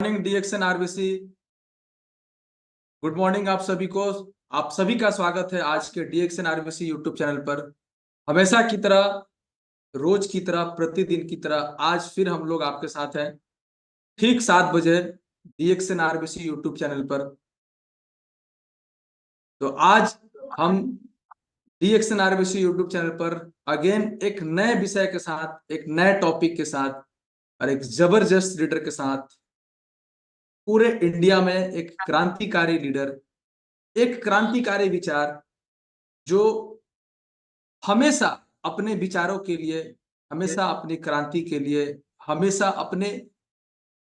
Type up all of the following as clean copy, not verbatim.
Morning डीएक्सन आरबीसी। Good morning आप सभी को। आप सभी का स्वागत है आज के डीएक्सन आरबीसी यूट्यूब चैनल पर। हमेशा की तरह, रोज की तरह, प्रतिदिन की तरह आज फिर हम लोग आपके साथ हैं ठीक 7 बजे डीएक्सन आरबीसी यूट्यूब चैनल पर। तो आज हम डीएक्सन आरबीसी यूट्यूब चैनल पर अगेन एक नए विषय के साथ, एक नए टॉपिक के साथ और एक जबरदस्त लीडर के साथ, पूरे इंडिया में एक क्रांतिकारी लीडर, एक क्रांतिकारी विचार जो हमेशा अपने विचारों के लिए, हमेशा अपनी क्रांति के लिए, हमेशा अपने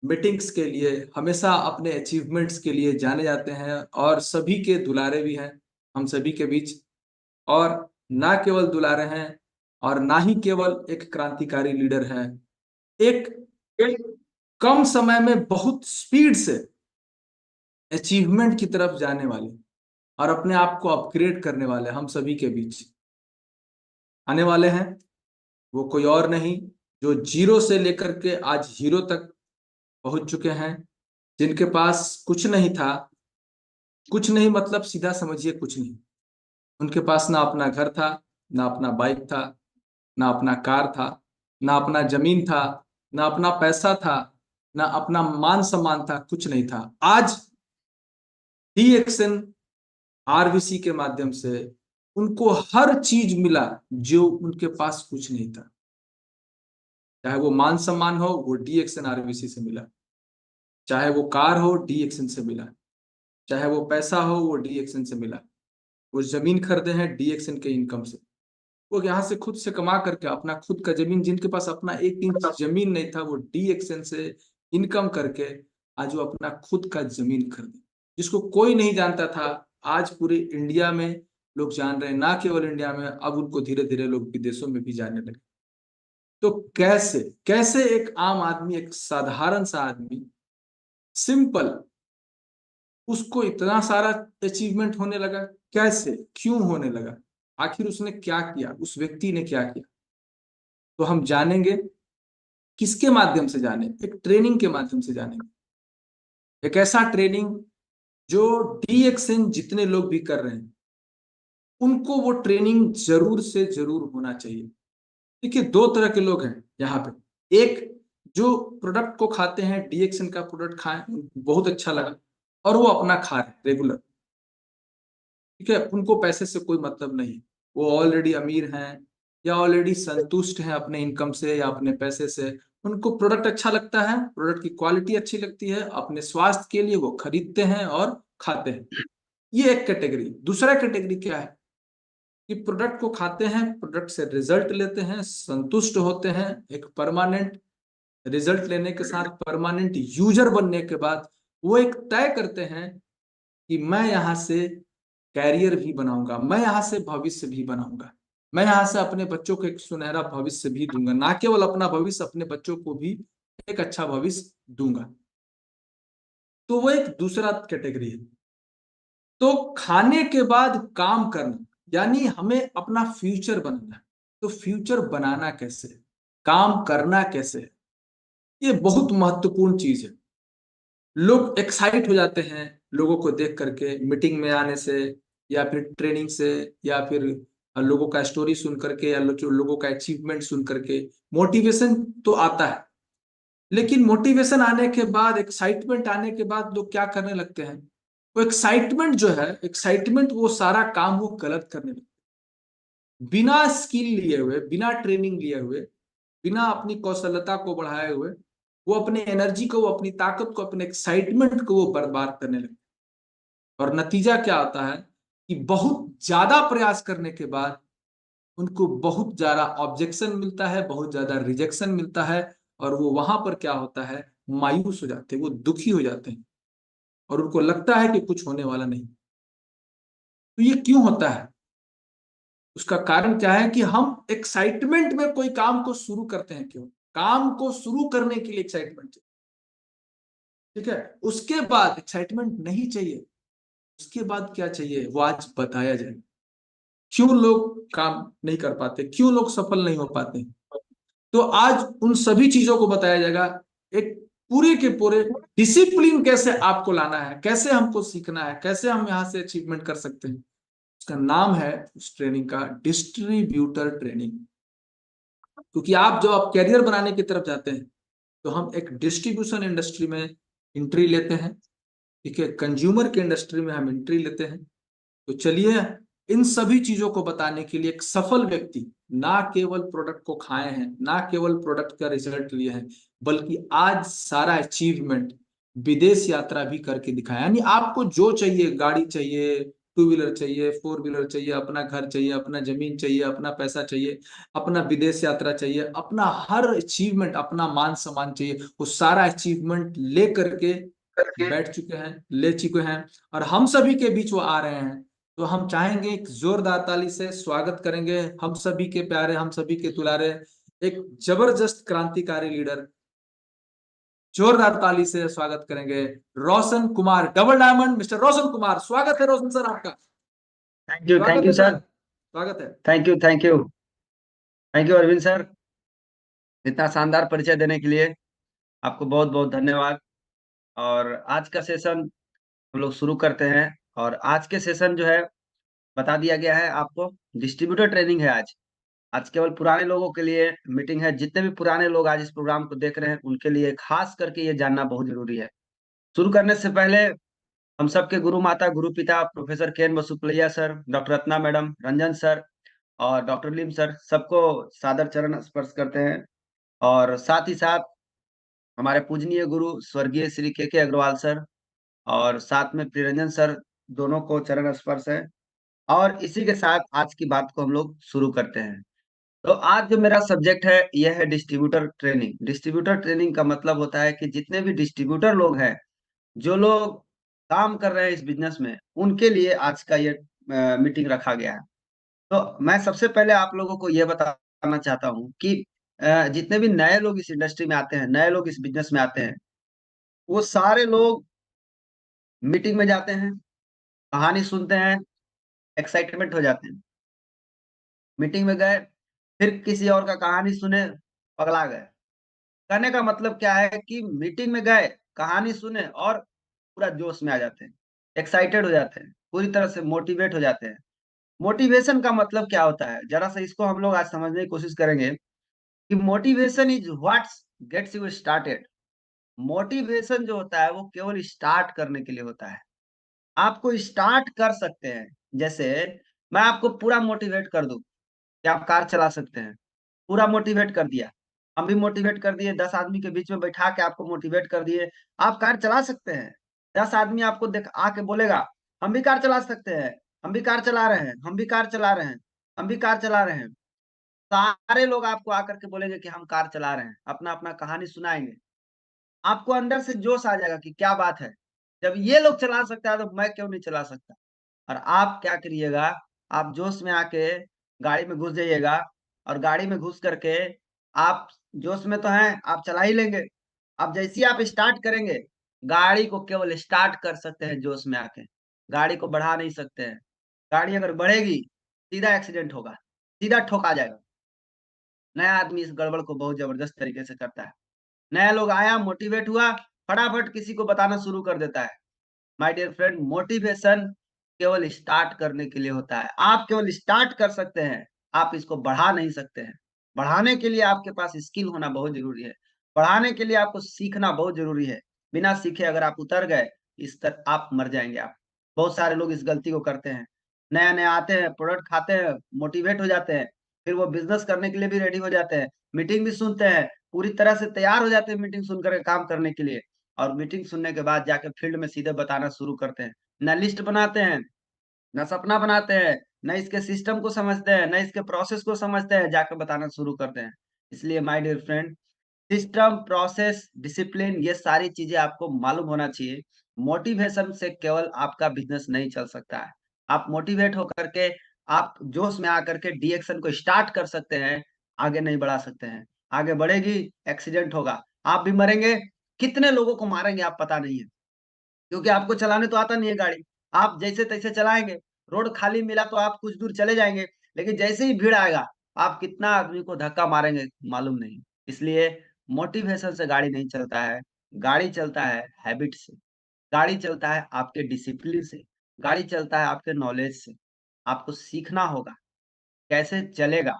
मीटिंग्स के लिए, हमेशा अपने अचीवमेंट्स के लिए जाने जाते हैं और सभी के दुलारे भी हैं हम सभी के बीच। और ना केवल दुलारे हैं और ना ही केवल एक क्रांतिकारी लीडर है, एक कम समय में बहुत स्पीड से अचीवमेंट की तरफ जाने वाले और अपने आप को अपग्रेड करने वाले हम सभी के बीच आने वाले हैं। वो कोई और नहीं, जो जीरो से लेकर के आज हीरो तक पहुंच चुके हैं, जिनके पास कुछ नहीं था। कुछ नहीं मतलब सीधा समझिए कुछ नहीं। उनके पास ना अपना घर था, ना अपना बाइक था, ना अपना कार था, ना अपना जमीन था, ना अपना पैसा था, ना अपना मान सम्मान था, कुछ नहीं था। आज डीएक्सन आरबीसी के माध्यम से उनको हर चीज मिला जो उनके पास कुछ नहीं था। चाहे वो मान सम्मान हो, वो डीएक्सन आरबीसी से मिला। चाहे वो कार हो, डीएक्सन से मिला। चाहे वो पैसा हो, वो डीएक्सन से मिला। वो जमीन खरीदे हैं डीएक्सन के इनकम से। वो यहाँ से खुद से कमा करके अपना खुद का जमीन, जिनके पास अपना 1 इंच जमीन नहीं था, वो डीएक्सन से इनकम करके आज वो अपना खुद का जमीन खरीदे, जिसको कोई नहीं जानता था। आज पूरे इंडिया में लोग जान रहे हैं, ना केवल इंडिया में, अब उनको धीरे धीरे लोग विदेशों में भी जानने लगे। तो कैसे कैसे एक आम आदमी, एक साधारण सा आदमी, सिंपल, उसको इतना सारा अचीवमेंट होने लगा? कैसे, क्यों होने लगा? आखिर उसने क्या किया, उस व्यक्ति ने क्या किया? तो हम जानेंगे। किसके माध्यम से जाने? एक ट्रेनिंग के माध्यम से जानेंगे। एक ऐसा ट्रेनिंग जो डीएक्सन जितने लोग भी कर रहे हैं उनको वो ट्रेनिंग जरूर से जरूर होना चाहिए। देखिए, 2 तरह के लोग हैं यहाँ पे। एक जो प्रोडक्ट को खाते हैं, डीएक्सन का प्रोडक्ट खाएं, बहुत अच्छा लगा और वो अपना खा रहे हैं रेगुलर, ठीक है, उनको पैसे से कोई मतलब नहीं। वो ऑलरेडी अमीर हैं या ऑलरेडी संतुष्ट हैं अपने इनकम से या अपने पैसे से। उनको प्रोडक्ट अच्छा लगता है, प्रोडक्ट की क्वालिटी अच्छी लगती है, अपने स्वास्थ्य के लिए वो खरीदते हैं और खाते हैं। ये एक कैटेगरी। दूसरा कैटेगरी क्या है कि प्रोडक्ट को खाते हैं, प्रोडक्ट से रिजल्ट लेते हैं, संतुष्ट होते हैं, एक परमानेंट रिजल्ट लेने के साथ, परमानेंट यूजर बनने के बाद वो एक तय करते हैं कि मैं यहाँ से कैरियर भी बनाऊंगा, मैं यहाँ से भविष्य भी बनाऊंगा, मैं यहाँ से अपने बच्चों को एक सुनहरा भविष्य भी दूंगा, ना केवल अपना भविष्य, अपने बच्चों को भी एक अच्छा भविष्य दूंगा। तो वो एक दूसरा कैटेगरी है। तो खाने के बाद काम करना, यानी हमें अपना फ्यूचर बनाना है। तो फ्यूचर बनाना कैसे, काम करना कैसे, ये बहुत महत्वपूर्ण चीज है। लोग एक्साइट हो जाते हैं लोगों को देख करके, मीटिंग में आने से या फिर ट्रेनिंग से या फिर लोगों का स्टोरी सुन करके या लोगों का अचीवमेंट सुन करके मोटिवेशन तो आता है। लेकिन मोटिवेशन आने के बाद, एक्साइटमेंट आने के बाद लोग क्या करने लगते हैं? वो एक्साइटमेंट जो है, एक्साइटमेंट, वो सारा काम वो गलत करने लगते हैं। बिना स्किल लिए हुए, बिना ट्रेनिंग लिए हुए, बिना अपनी कौशलता को बढ़ाए हुए, वो अपने एनर्जी को, वो अपनी ताकत को, अपने एक्साइटमेंट को वो बर्बाद करने लगते हैं। और नतीजा क्या होता है कि बहुत ज्यादा प्रयास करने के बाद उनको बहुत ज्यादा ऑब्जेक्शन मिलता है, बहुत ज्यादा रिजेक्शन मिलता है और वो वहां पर क्या होता है, मायूस हो जाते हैं, वो दुखी हो जाते हैं और उनको लगता है कि कुछ होने वाला नहीं। तो ये क्यों होता है? उसका कारण क्या है कि हम एक्साइटमेंट में कोई काम को शुरू करते हैं। क्यों? काम को शुरू करने के लिए एक्साइटमेंट चाहिए, ठीक है। उसके बाद एक्साइटमेंट नहीं चाहिए, उसके बाद क्या चाहिए वो आज बताया जाए। क्यों लोग काम नहीं कर पाते, क्यों लोग सफल नहीं हो पाते, तो आज उन सभी चीजों को बताया जाएगा। एक पूरे के पूरे डिसिप्लिन कैसे आपको लाना है, कैसे हमको सीखना है, कैसे हम यहाँ से अचीवमेंट कर सकते हैं, उसका नाम है उस ट्रेनिंग का डिस्ट्रीब्यूटर ट्रेनिंग। क्योंकि आप कैरियर बनाने की तरफ जाते हैं तो हम एक डिस्ट्रीब्यूशन इंडस्ट्री में एंट्री लेते हैं, ठीक है, कंज्यूमर की इंडस्ट्री में हम एंट्री लेते हैं। तो चलिए इन सभी चीजों को बताने के लिए एक सफल व्यक्ति ना केवल प्रोडक्ट को खाए हैं, ना केवल प्रोडक्ट का रिजल्ट लिए हैं, बल्कि आज सारा अचीवमेंट विदेश यात्रा भी करके दिखाया। यानी आपको जो चाहिए, गाड़ी चाहिए, टू व्हीलर चाहिए, फोर व्हीलर चाहिए, अपना घर चाहिए, अपना जमीन चाहिए, अपना पैसा चाहिए, अपना विदेश यात्रा चाहिए, अपना हर अचीवमेंट, अपना मान सम्मान चाहिए, वो सारा अचीवमेंट ले करके बैठ चुके हैं, ले चुके हैं, और हम सभी के बीच वो आ रहे हैं। तो हम चाहेंगे एक जोरदार ताली से स्वागत करेंगे हम सभी के प्यारे, हम सभी के दुलारे, एक जबरदस्त क्रांतिकारी लीडर, जोरदार ताली से स्वागत करेंगे Roshan Kumar, double diamond mister Roshan Kumar. स्वागत है रोशन सर आपका। थैंक स्वागत यू है सर, सर। स्वागत है। थैंक यू अरविंद सर, इतना शानदार परिचय देने के लिए आपको बहुत बहुत धन्यवाद। और आज का सेशन हम लोग शुरू करते हैं। और आज के सेशन जो है, बता दिया गया है आपको, डिस्ट्रीब्यूटर ट्रेनिंग है आज। आज केवल पुराने लोगों के लिए मीटिंग है। जितने भी पुराने लोग आज इस प्रोग्राम को देख रहे हैं उनके लिए खास करके ये जानना बहुत जरूरी है। शुरू करने से पहले हम सबके गुरु माता, गुरु पिता प्रोफेसर केन Basupriya sir, doctor Ratna madam, Ranjan sir और डॉक्टर लीम सर, सबको सादर चरण स्पर्श करते हैं। और साथ ही साथ हमारे पूजनीय गुरु स्वर्गीय श्री के अग्रवाल सर और साथ में प्रियरंजन सर, दोनों को चरण स्पर्श है। और इसी के साथ आज की बात को हम लोग शुरू करते हैं। तो आज जो मेरा सब्जेक्ट है यह है डिस्ट्रीब्यूटर ट्रेनिंग। डिस्ट्रीब्यूटर ट्रेनिंग का मतलब होता है कि जितने भी डिस्ट्रीब्यूटर लोग हैं, जो लोग काम कर रहे हैं इस बिजनेस में, उनके लिए आज का ये मीटिंग रखा गया है। तो मैं सबसे पहले आप लोगों को ये बताना चाहता हूँ कि जितने भी नए लोग इस इंडस्ट्री में आते हैं, नए लोग इस बिजनेस में आते हैं, वो सारे लोग मीटिंग में जाते हैं, कहानी सुनते हैं, एक्साइटमेंट हो जाते हैं। मीटिंग में गए, फिर किसी और का कहानी सुने, पगला गए। कहने का मतलब क्या है कि मीटिंग में गए, कहानी सुने और पूरा जोश में आ जाते हैं, एक्साइटेड हो जाते हैं, पूरी तरह से मोटिवेट हो जाते हैं। मोटिवेशन का मतलब क्या होता है, जरा सा इसको हम लोग आज समझने की कोशिश करेंगे कि motivation is what gets you started. Motivation जो होता है वो केवल स्टार्ट करने के लिए होता है। आपको स्टार्ट कर सकते हैं। जैसे मैं आपको पूरा मोटिवेट कर दूं कि आप कार चला सकते हैं, पूरा मोटिवेट कर दिया, हम भी मोटिवेट कर दिए, 10 आदमी के बीच में बैठा के आपको मोटिवेट कर दिए, आप कार चला सकते हैं। 10 आदमी आपको देख आके बोलेगा हम भी कार चला सकते हैं, हम भी कार चला रहे हैं, हम भी कार चला रहे हैं, हम भी कार चला रहे हैं। सारे लोग आपको आकर के बोलेंगे कि हम कार चला रहे हैं, अपना अपना कहानी सुनाएंगे। आपको अंदर से जोश आ जाएगा कि क्या बात है, जब ये लोग चला सकता है तो मैं क्यों नहीं चला सकता। और आप क्या करिएगा, आप जोश में आके गाड़ी में घुस जाइएगा, और गाड़ी में घुस करके आप जोश में तो हैं, आप चला ही लेंगे। अब जैसे ही आप स्टार्ट करेंगे, गाड़ी को केवल स्टार्ट कर सकते हैं जोश में आके, गाड़ी को बढ़ा नहीं सकते हैं। गाड़ी अगर बढ़ेगी सीधा एक्सीडेंट होगा, सीधा ठोका जाएगा। नया आदमी इस गड़बड़ को बहुत जबरदस्त तरीके से करता है। नया लोग आया, मोटिवेट हुआ, फटाफट किसी को बताना शुरू कर देता है। माय डियर फ्रेंड, मोटिवेशन केवल स्टार्ट करने के लिए होता है। आप केवल स्टार्ट कर सकते हैं, आप इसको बढ़ा नहीं सकते हैं। बढ़ाने के लिए आपके पास स्किल होना बहुत जरूरी है। बढ़ाने के लिए आपको सीखना बहुत जरूरी है। बिना सीखे अगर आप उतर गए, इस तर आप मर जाएंगे। आप बहुत सारे लोग इस गलती को करते हैं। नया नया आते हैं, प्रोडक्ट खाते हैं, मोटिवेट हो जाते हैं, फिर वो बिजनेस करने के लिए भी रेडी हो जाते हैं, मीटिंग भी सुनते हैं, पूरी तरह से तैयार हो जाते हैं मीटिंग सुनकर के काम करने के लिए। और मीटिंग सुनने के बाद जाके फील्ड में सीधे बताना शुरू करते हैं। न लिस्ट बनाते हैं, न सपना बनाते हैं, न इसके सिस्टम को समझते हैं, न इसके प्रोसेस को समझते हैं, जाकर बताना शुरू करते हैं। इसलिए my dear friend, system, process, discipline, ये सारी चीजें आपको मालूम होना चाहिए। मोटिवेशन से केवल आपका बिजनेस नहीं चल सकता है। आप मोटिवेट होकर के, आप जोश में आकर के डी एक्शन को स्टार्ट कर सकते हैं, आगे नहीं बढ़ा सकते हैं। आगे बढ़ेगी, एक्सीडेंट होगा, आप भी मरेंगे। कितने लोगों को मारेंगे आप पता नहीं है, क्योंकि आपको चलाने तो आता नहीं है गाड़ी। आप जैसे तैसे चलाएंगे, रोड खाली मिला तो आप कुछ दूर चले जाएंगे, लेकिन जैसे ही भीड़ आएगा, आप कितना आदमी को धक्का मारेंगे मालूम नहीं। इसलिए मोटिवेशन से गाड़ी नहीं चलता है, गाड़ी चलता है हैबिट से, गाड़ी चलता है आपके डिसिप्लिन से, गाड़ी चलता है आपके नॉलेज से। आपको सीखना होगा, कैसे चलेगा?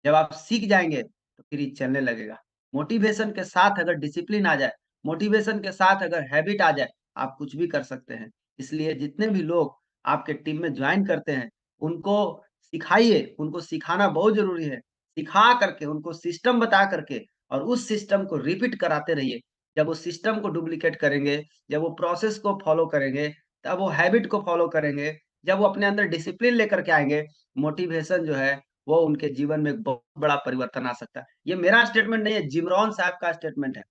जब आप सीख जाएँगे, तो फिर ये चलने लगेगा। मोटिवेशन के साथ अगर डिसिप्लिन आ जाए, मोटिवेशन के साथ अगर हैबिट आ जाए, आप कुछ भी कर सकते हैं। इसलिए जितने भी लोग आपके टीम में जॉइन करते हैं, उनको सिखाइए, उनको सिखाना बहुत ज़रूरी है। सिखा करके, उनको सिस्टम बता करके और उस सिस्टम को रिपीट कराते रहिए। जब वो सिस्टम को डुप्लिकेट करेंगे, जब वो प्रोसेस को फॉलो करेंगे, तब वो हैबिट को फॉलो करेंगे, जब वो अपने अंदर डिसिप्लिन लेकर के आएँगे, मोटिवेशन जो है वो उनके जीवन में एक बहुत बड़ा परिवर्तन आ सकता है। ये मेरा स्टेटमेंट नहीं है, जिम रॉन साहब का स्टेटमेंट है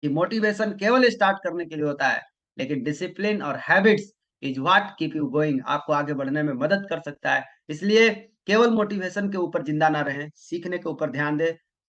कि मोटिवेशन केवल स्टार्ट करने के लिए होता है, लेकिन डिसिप्लिन और habits is what keep you going, आपको आगे बढ़ने में मदद कर सकता है। इसलिए केवल मोटिवेशन के ऊपर ज़िंदा ना रहें, सीखने के ऊपर ध्यान दें।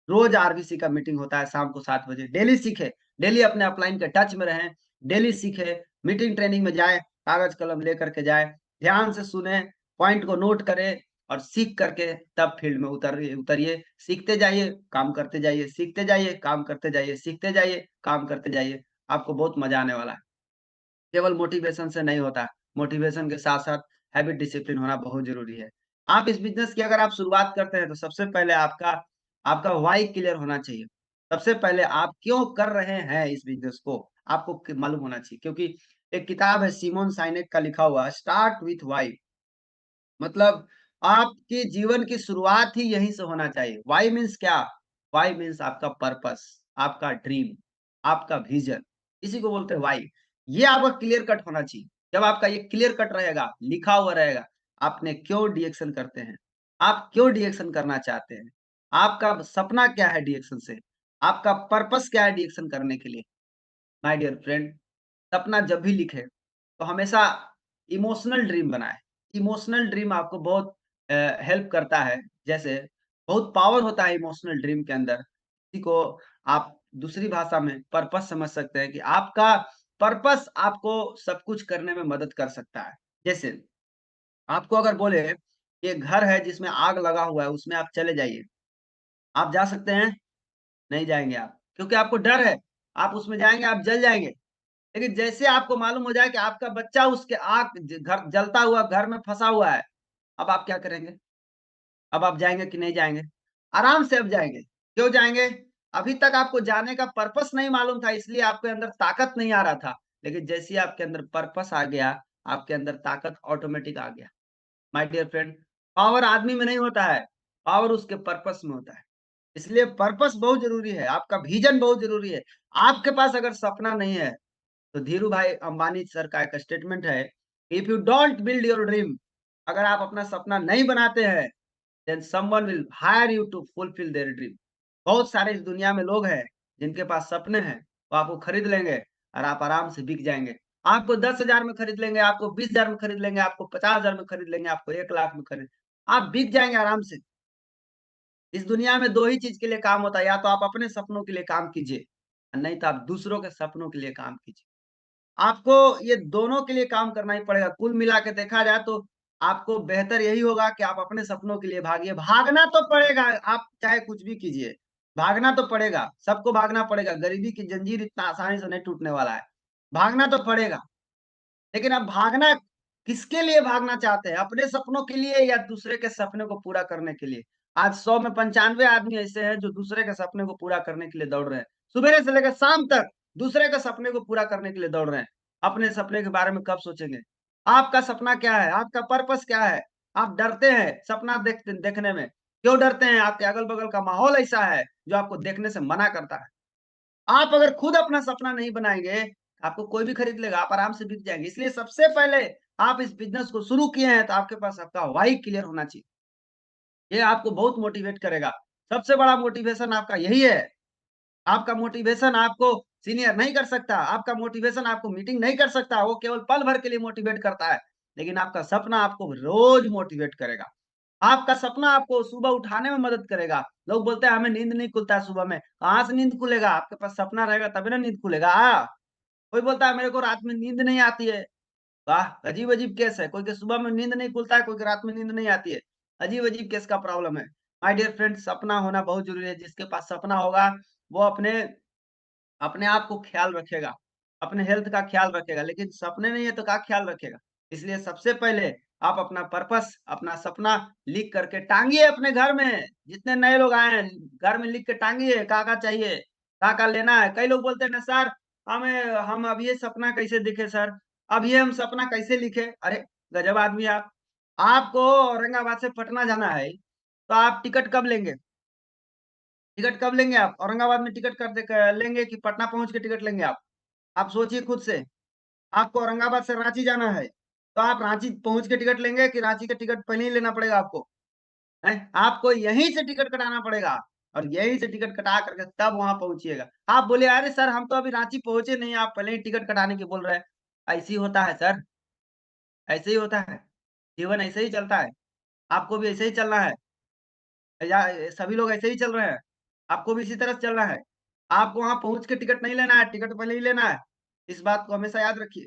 रोज़ आरबीसी का मीटिंग होता है शाम को 7 बजे, डेली सीखें, डेली अपने अपलाइन के टच में रहें, डेली सीखें, मीटिंग ट्रेनिंग में जाएँ, कागज़ कलम लेकर के जाएँ, ध्यान से सुनें, पॉइंट को नोट करें और सीख करके तब फील्ड में उतरिए, सीखते जाइए, काम करते जाइए, सीखते जाइए, काम करते जाइए, सीखते जाइए, काम करते जाइए। आपको बहुत मज़ा आने वाला है। केवल मोटिवेशन से नहीं होता, मोटिवेशन के साथ-साथ हैबिट डिसिप्लिन होना बहुत ज़रूरी है। आप इस बिज़नेस की अगर आप शुरुआत करते हैं, तो सबसे पहले आपका आपका व्हाय क्लियर होना चाहिए। सबसे पहले आप क्यों कर रहे हैं इस बिज़नेस को, आपको मालूम होना चाहिए क्योंकि एक किताब है सिमोन साइनेक का लिखा हुआ स्टार्ट विथ व्हाय। मतलब आपके जीवन की शुरुआत ही यहीं से होना चाहिए। व्हाय मीन्स क्या? व्हाय मीन्स आपका पर्पस, आपका ड्रीम, आपका विज़न, इसी को बोलते हैं व्हाय। ये आपका क्लियर कट होना चाहिए। जब आपका ये क्लियर कट रहेगा, लिखा हुआ रहेगा, आपने क्यों डीएक्शन करते हैं? आप क्यों डीएक्शन करना चाहते हैं? आपका सपना क्या है डीएक्शन से? आपका पर्पस क्या है डीएक्शन करने के लिए? माय डियर फ्रेंड, सपना जब भी लिखें, तो हमेशा इमोशनल ड्रीम बनाएँ। इमोशनल ड्रीम आपको बहुत हेल्प करता है। जैसे बहुत पावर होता है इमोशनल ड्रीम के अंदर। इसी को आप दूसरी भाषा में पर्पस समझ सकते हैं कि आपका पर्पस आपको सब कुछ करने में मदद कर सकता है। जैसे आपको अगर बोले कि एक घर है जिसमें आग लगा हुआ है, उसमें आप चले जाइए। आप जा सकते हैं? नहीं जाएँगे आप, क्योंकि आपको डर है। आप उसमें जाएँगे, आप जल जाएँगे। लेकिन जैसे आपको मालूम हो जाए कि आपका बच्चा उसके आग ज घर जलता हुआ घर में फँसा हुआ है, अब आप क्या करेंगे? अब आप जाएँगे कि नहीं जाएँगे? आराम से अब जाएँगे। क्यों जाएँगे? अभी तक आपको जाने का पर्पस नहीं मालूम था इसलिए आपके अंदर ताकत नहीं आ रहा था। लेकिन जैसे ही आपके अंदर पर्पस आ गया, आपके अंदर ताकत ऑटोमेटिक आ गया। माय डियर फ्रेंड, पावर आदमी में नहीं होता है, पावर उसके पर्पस में होता है। इसलिए पर्पस बहुत ज़रूरी है, आपका विज़न बहुत ज़रूरी है। आपके पास अगर सपना नहीं है तो धीरू भाई अंबानी सर का एक स्टेटमेंट है, if you don't build your dream, अगर आप अपना सपना नहीं बनाते हैं, then someone will hire you to fulfil their dream. बहुत सारे इस दुनिया में लोग हैं जिनके पास सपने हैं, वो आपको खरीद लेंगे और आप आराम से बिक जाएँगे। आपको 10,000 में खरीद लेंगे, आपको 20,000 में खरीद लेंगे, आपको 50,000 में खरीद लेंगे, आपको 1,00,000 में खरीद आप बिक जाएँगे आराम से। इस दुनिया में 2 ही चीज़ के लिए काम होता है, या तो आप अपने सपनों के लिए काम कीजिए, नहीं तो आप दूसरों के सपनों के लिए काम कीजिए। आपको ये दोनों के लिए काम करना ही पड़ेगा। कुल मिला के देखा जाए तो आपको बेहतर यही होगा कि आप अपने सपनों के लिए भागिए। भागना तो पड़ेगा, आप चाहे कुछ भी कीजिए, भागना तो पड़ेगा, सबको भागना पड़ेगा। गरीबी की जंजीर इतना आसानी से नहीं टूटने वाला है। भागना तो पड़ेगा, लेकिन अब भागना किसके लिए भागना चाहते हैं? अपने सपनों के लिए या दूसरे के सपने को पूरा करने के लिए? आज 100 में 95 आदमी ऐसे हैं जो दूसरे के सपने को पूरा करने के लिए दौड़ रहे हैं। सुबेरे से लेकर शाम तक दूसरे के सपने को पूरा करने के लिए दौड़ रहे हैं। अपने सपने के बारे में कब सोचेंगे? आपका सपना क्या है? आपका पर्पस क्या है? आप डरते हैं सपना देखने में। क्यों डरते हैं? आपके अगल-बगल का माहौल ऐसा है जो आपको देखने से मना करता है। आप अगर खुद अपना सपना नहीं बनाएँगे, आपको कोई भी खरीद लेगा, आप आराम से बिक जाएँगे। इसलिए सबसे पहले आप इस बिज़नेस को शुरू किए हैं, तो आपके पास आपका व्हाय क्लियर होना चाहिए। ये आपको बहुत मोटिवेट करेगा। सबसे बड़ा मोटिवेशन आपका यही है। आपका मोटिवेशन आपको सीनियर नहीं कर सकता, आपका मोटिवेशन आपको मीटिंग नहीं कर सकता, वो केवल पल भर के लिए मोटिवेट करता है। लेकिन आपका सपना आपको रोज़ मोटिवेट करेगा। आपका सपना आपको सुबह उठाने में मदद करेगा। लोग बोलते हैं हमें नींद नहीं खुलता है सुबह में, कहाँ से नींद खुलेगा? आपके पास सपना रहेगा तभी ना नींद खुलेगा। कोई बोलता है मेरे को रात में नींद नहीं आती है। वाह! अजीब-अजीब केस है। कोई के सुबह में नींद नहीं खुलता है, कोई के रात में नींद नहीं आती है। अजीब-अजीब केस का प्रॉब्लम है। माय डियर फ्रेंड्स, सपना होना बहुत ज़रूरी है। जिसके पास सपना होगा वो अपने अपने आप को ख्याल रखेगा, अपने हेल्थ का ख्याल रखेगा, लेकिन सपने नहीं है तो क्या ख्याल रखेगा? इसलिए सबसे पहले आप अपना पर्पस, अपना सपना लिख करके टांगिए अपने घर में। जितने नए लोग आए हैं, घर में लिख के टांगिए, क्या-क्या चाहिए, क्या-क्या लेना है। कई लोग बोलते हैं ना, सर हम अब ये सपना कैसे दिखे सर? अब ये हम सपना कैसे लिखे? अरे गजब आदमी आप! आपको औरंगाबाद से पटना जाना है, तो आप टिकट कब लेंगे? टिकट कब लेंगे आप? औरंगाबाद में टिकट कब लेंगे कि पटना पहुँच के टिकट लेंगे आप? आप सोचिए खुद से। आपको औरंगाबाद से रांची जाना है, तो आप रांची पहुँच के टिकट लेंगे कि रांची का टिकट पहले ही लेना पड़ेगा आपको? हैं? आपको यहीं से टिकट कटाना पड़ेगा और यहीं से टिकट कटा करके तब वहाँ पहुँचिएगा। आप बोले, "अरे सर, हम तो अभी रांची पहुँचे नहीं, आप पहले ही टिकट कटाने की बोल रहे हैं।" ऐसे ही होता है सर, ऐसे ही होता है। जीवन ऐसे ही चलता है। आपको भी ऐसे ही चलना है। या सभी लोग ऐसे ही चल रहे हैं। आपको भी इसी तरह से चलना है। आपको वहाँ पहुँच के टिकट नहीं लेना है, टिकट पहले ही लेना है। इस बात को हमेशा याद रखिए।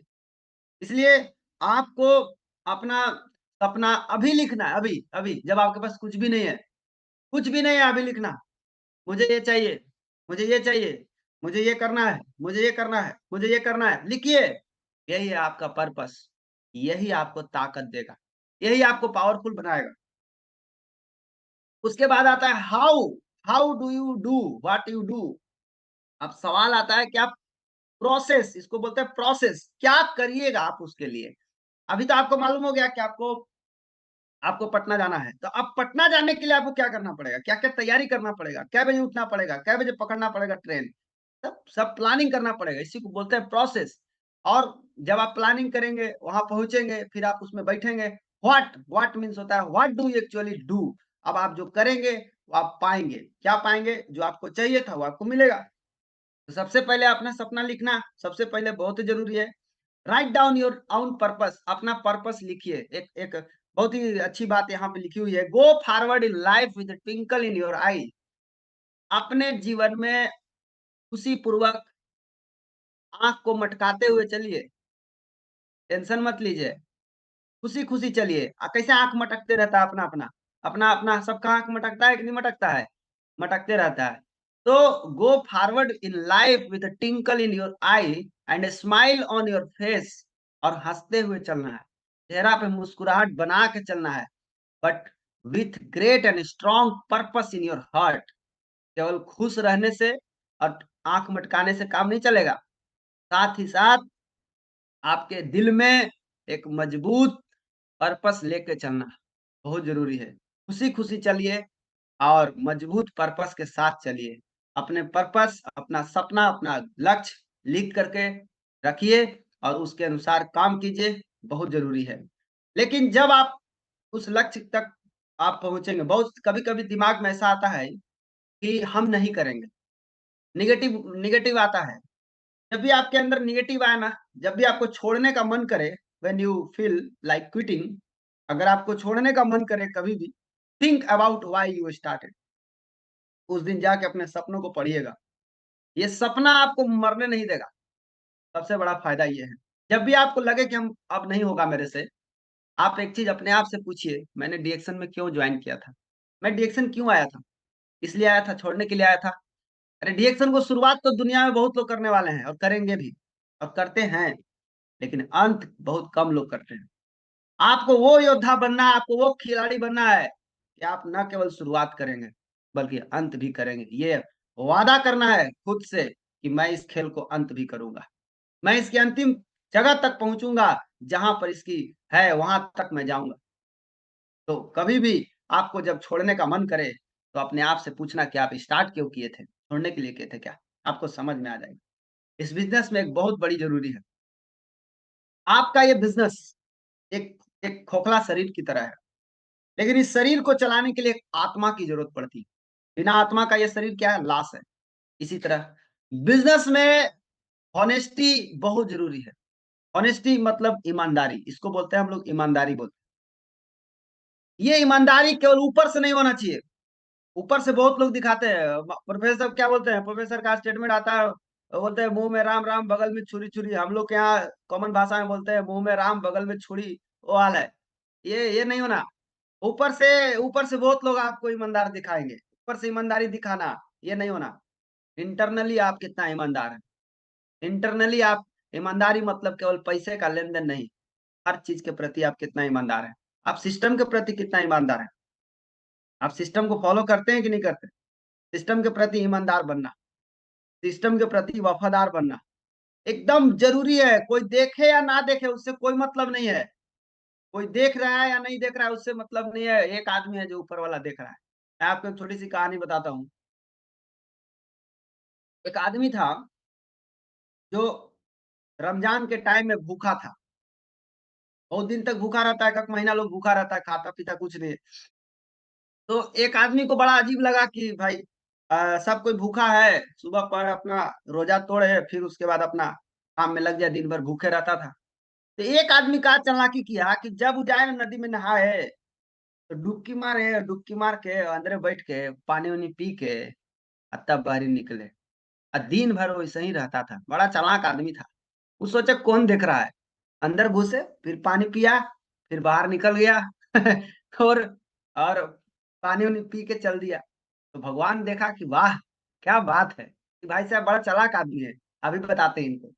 इसलिए आपको अपना सपना अभी लिखना है, अभी, अभी जब आपके पास कुछ भी नहीं है। कुछ भी नहीं है अभी लिखना। मुझे ये चाहिए, मुझे ये चाहिए, मुझे ये करना है, मुझे ये करना है, मुझे ये करना है। लिखिए, यही है आपका पर्पस। यही आपको ताकत देगा। यही आपको पावरफुल बनाएगा। उसके बाद आता है how, how do you do what you do. अब सवाल आता है कि आप प्रोसेस, इसको बोलते हैं प्रोसेस, क्या करिएगा आप उसके लिए? अभी तो आपको मालूम हो गया कि आपको आपको पटना जाना है। तो अब पटना जाने के लिए आपको क्या करना पड़ेगा? क्या-क्या तैयारी करना पड़ेगा? कै बजे उठना पड़ेगा? कै बजे पकड़ना पड़ेगा ट्रेन? सब सब प्लानिंग करना पड़ेगा। इसी को बोलते हैं प्रोसेस। और जब आप प्लानिंग करेंगे, वहाँ पहुँचेंगे, फिर आप उसमें बैठेंगे। व्हाट मीन्स होता है what do you actually do. अब आप जो करेंगे, वो आप पाएँगे। क्या पाएँगे? जो आपको चाहिए था, वो आपको मिलेगा। तो सबसे पहले अपना सपना लिखना, सबसे पहले बहुत ही ज़रूरी है। Write down your own purpose, अपना पर्पस लिखिए। एक एक बहुत ही अच्छी बात यहाँ पे लिखी हुई है, go forward in life with a twinkle in your eye. अपने जीवन में खुशी पूर्वक आँख को मटकाते हुए चलिए, टेंशन मत लीजिए, खुशी-खुशी चलिए। कैसे आँख मटकते रहता है अपना-अपना? अपना-अपना सबका आँख मटकता है कि नहीं मटकता है? मटकते रहता है। तो गो forward in life with a twinkle in your I and a smile on your face, और हँसते हुए चलना है। चेहरा पे मुस्कुराहट बना के चलना है, but with great and strong purpose in your heart. केवल खुश रहने से और आँख मटकाने से काम नहीं चलेगा। साथ ही साथ आपके दिल में एक मजबूत पर्पस लेके चलना बहुत ज़रूरी है। खुशी-खुशी चलिए और मजबूत पर्पस के साथ चलिए। अपने पर्पस, अपना सपना, अपना लक्ष्य लिख करके रखिए और उसके अनुसार काम कीजिए, बहुत ज़रूरी है। लेकिन जब आप उस लक्ष्य तक आप पहुँचेंगे, बहुत कभी-कभी दिमाग में ऐसा आता है कि हम नहीं करेंगे। नेगेटिव नेगेटिव आता है। जब भी आपके अंदर नेगेटिव आए ना, जब भी आपको छोड़ने का मन करे, when you feel like quitting, अगर आपको छोड़ने का मन करे कभी भी, think about why you started. उस दिन जाके अपने सपनों को पढ़िएगा। ये सपना आपको मरने नहीं देगा, सबसे बड़ा फ़ायदा ये है। जब भी आपको लगे कि हम अब नहीं होगा मेरे से, आप एक चीज़ अपने आप से पूछिए, मैंने डीएक्शन में क्यों जॉइन किया था? मैं डीएक्शन क्यों आया था? इसलिए आया था, छोड़ने के लिए आया था? अरे डीएक्शन को शुरुआत तो दुनिया में बहुत लोग करने वाले हैं और करेंगे भी और करते हैं, लेकिन अंत बहुत कम लोग करते हैं। आपको वो योद्धा बनना है, आपको वो खिलाड़ी बनना है कि आप न केवल शुरुआत करेंगे, बल्कि अंत भी करेंगे। ये वादा करना है खुद से कि मैं इस खेल को अंत भी करूँगा। मैं इसकी अंतिम जगह तक पहुँचूँगा, जहाँ पर इसकी है, वहाँ तक मैं जाऊँगा। तो कभी भी आपको जब छोड़ने का मन करे, तो अपने आप से पूछना कि आप स्टार्ट क्यों किए थे? छोड़ने के लिए किए थे क्या? आपको समझ में आ जाएगा। इस बिज़नेस में एक बहुत बड़ी ज़रूरी है। आपका ये बिज़नेस एक एक खोखला शरीर की तरह है। लेकिन इस शरीर को चलाने के लिए एक आत्मा की ज़रूरत पड़ती है। बिना आत्मा का ये शरीर क्या है? लाश है। इसी तरह बिज़नेस में हॉनेस्टी बहुत ज़रूरी है। हॉनेस्टी मतलब ईमानदारी, इसको बोलते हैं हम लोग ईमानदारी बोलते हैं। ये ईमानदारी केवल ऊपर से नहीं होना चाहिए। ऊपर से बहुत लोग दिखाते हैं। प्रोफेसर क्या बोलते हैं? प्रोफेसर का स्टेटमेंट आता है, बोलते हैं मुँह में राम राम बगल में छुरी-छुरी। हम लोग के यहाँ कॉमन भाषा में बोलते हैं मुँह में राम बगल में छुरी, वो हाल है। ये नहीं होना। ऊपर से बहुत लोग आपको ईमानदार दिखाएँगे। ऊपर से ईमानदारी दिखाना, ये नहीं होना। इंटरनली आप कितना ईमानदार हैं। इंटरनली आप ईमानदारी मतलब केवल पैसे का लेन देन नहीं, हर चीज के प्रति आप कितना ईमानदार हैं। आप सिस्टम के प्रति कितना ईमानदार हैं। आप सिस्टम को फॉलो करते हैं कि नहीं करते। सिस्टम के प्रति ईमानदार बनना, सिस्टम के प्रति वफादार बनना एकदम जरूरी है। कोई देखे या ना देखे उससे कोई मतलब नहीं है। कोई देख रहा है या नहीं देख रहा है उससे मतलब नहीं है। एक आदमी है जो ऊपर वाला देख रहा है। मैं आपको एक छोटी सी कहानी बताता हूँ। एक आदमी था जो रमजान के टाइम में भूखा था। बहुत दिन तक भूखा रहता है, एक महीना लोग भूखा रहता है, खाता पीता कुछ नहीं। तो एक आदमी को बड़ा अजीब लगा कि भाई सब कोई भूखा है, सुबह पर अपना रोजा तोड़े फिर उसके बाद अपना काम में लग जाए, दिन भर भूखे रहता था। तो एक आदमी का चालाकी किया कि जब वो जाए ना नदी में नहाए तो डुबकी मार के अंदर बैठ के पानी वानी पी के और तब बाहर निकले। और दिन भर वैसे ही रहता था। बड़ा चालाक आदमी था। वो सोचा कौन देख रहा है, अंदर घुसे फिर पानी पिया फिर बाहर निकल गया और और पानी वानी पी के चल दिया। तो भगवान देखा कि वाह क्या बात है कि भाई साहब बड़ा चालाक आदमी है, अभी बताते हैं इनको।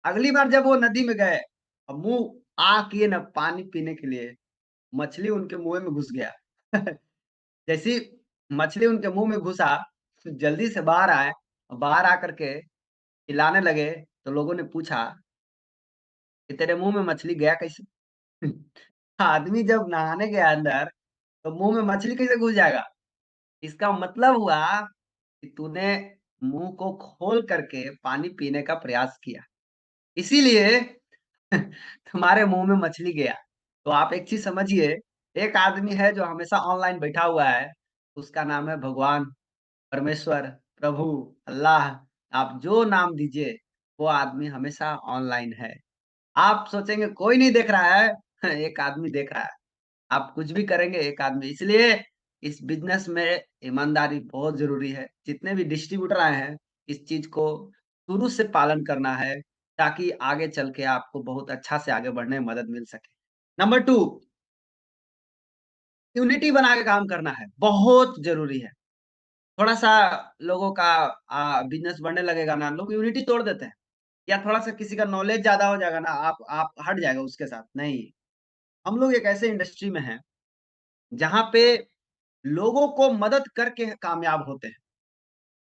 अगली बार जब वो नदी में गए और मुंह आ किए ना पानी पीने के लिए, मछली उनके मुंह में घुस गया जैसी मछली उनके मुंह में घुसा तो जल्दी से बाहर आए और बाहर आकर के हिलाने लगे। तो लोगों ने पूछा कि तेरे मुंह में मछली गया कैसे आदमी जब नहाने गया अंदर तो मुंह में मछली कैसे घुस जाएगा। इसका मतलब हुआ कि तूने मुंह को खोल करके पानी पीने का प्रयास किया, इसीलिए तुम्हारे मुंह में मछली गया। तो आप एक चीज समझिए, एक आदमी है जो हमेशा ऑनलाइन बैठा हुआ है, उसका नाम है भगवान, परमेश्वर, प्रभु, अल्लाह। आप जो नाम दीजिए वो आदमी हमेशा ऑनलाइन है। आप सोचेंगे कोई नहीं देख रहा है एक आदमी देख रहा है। आप कुछ भी करेंगे एक आदमी। इसलिए इस बिजनेस में ईमानदारी बहुत जरूरी है। जितने भी डिस्ट्रीब्यूटर आए हैं इस चीज को शुरू से पालन करना है ताकि आगे चल के आपको बहुत अच्छा से आगे बढ़ने में मदद मिल सके। नंबर 2, यूनिटी बना के काम करना है, बहुत जरूरी है। थोड़ा सा लोगों का बिजनेस बढ़ने लगेगा ना, लोग यूनिटी तोड़ देते हैं। या थोड़ा सा किसी का नॉलेज ज्यादा हो जाएगा ना, आप हट जाएगा उसके साथ। नहीं, हम लोग एक ऐसे इंडस्ट्री में हैं जहां पे लोगों को मदद करके कामयाब होते हैं।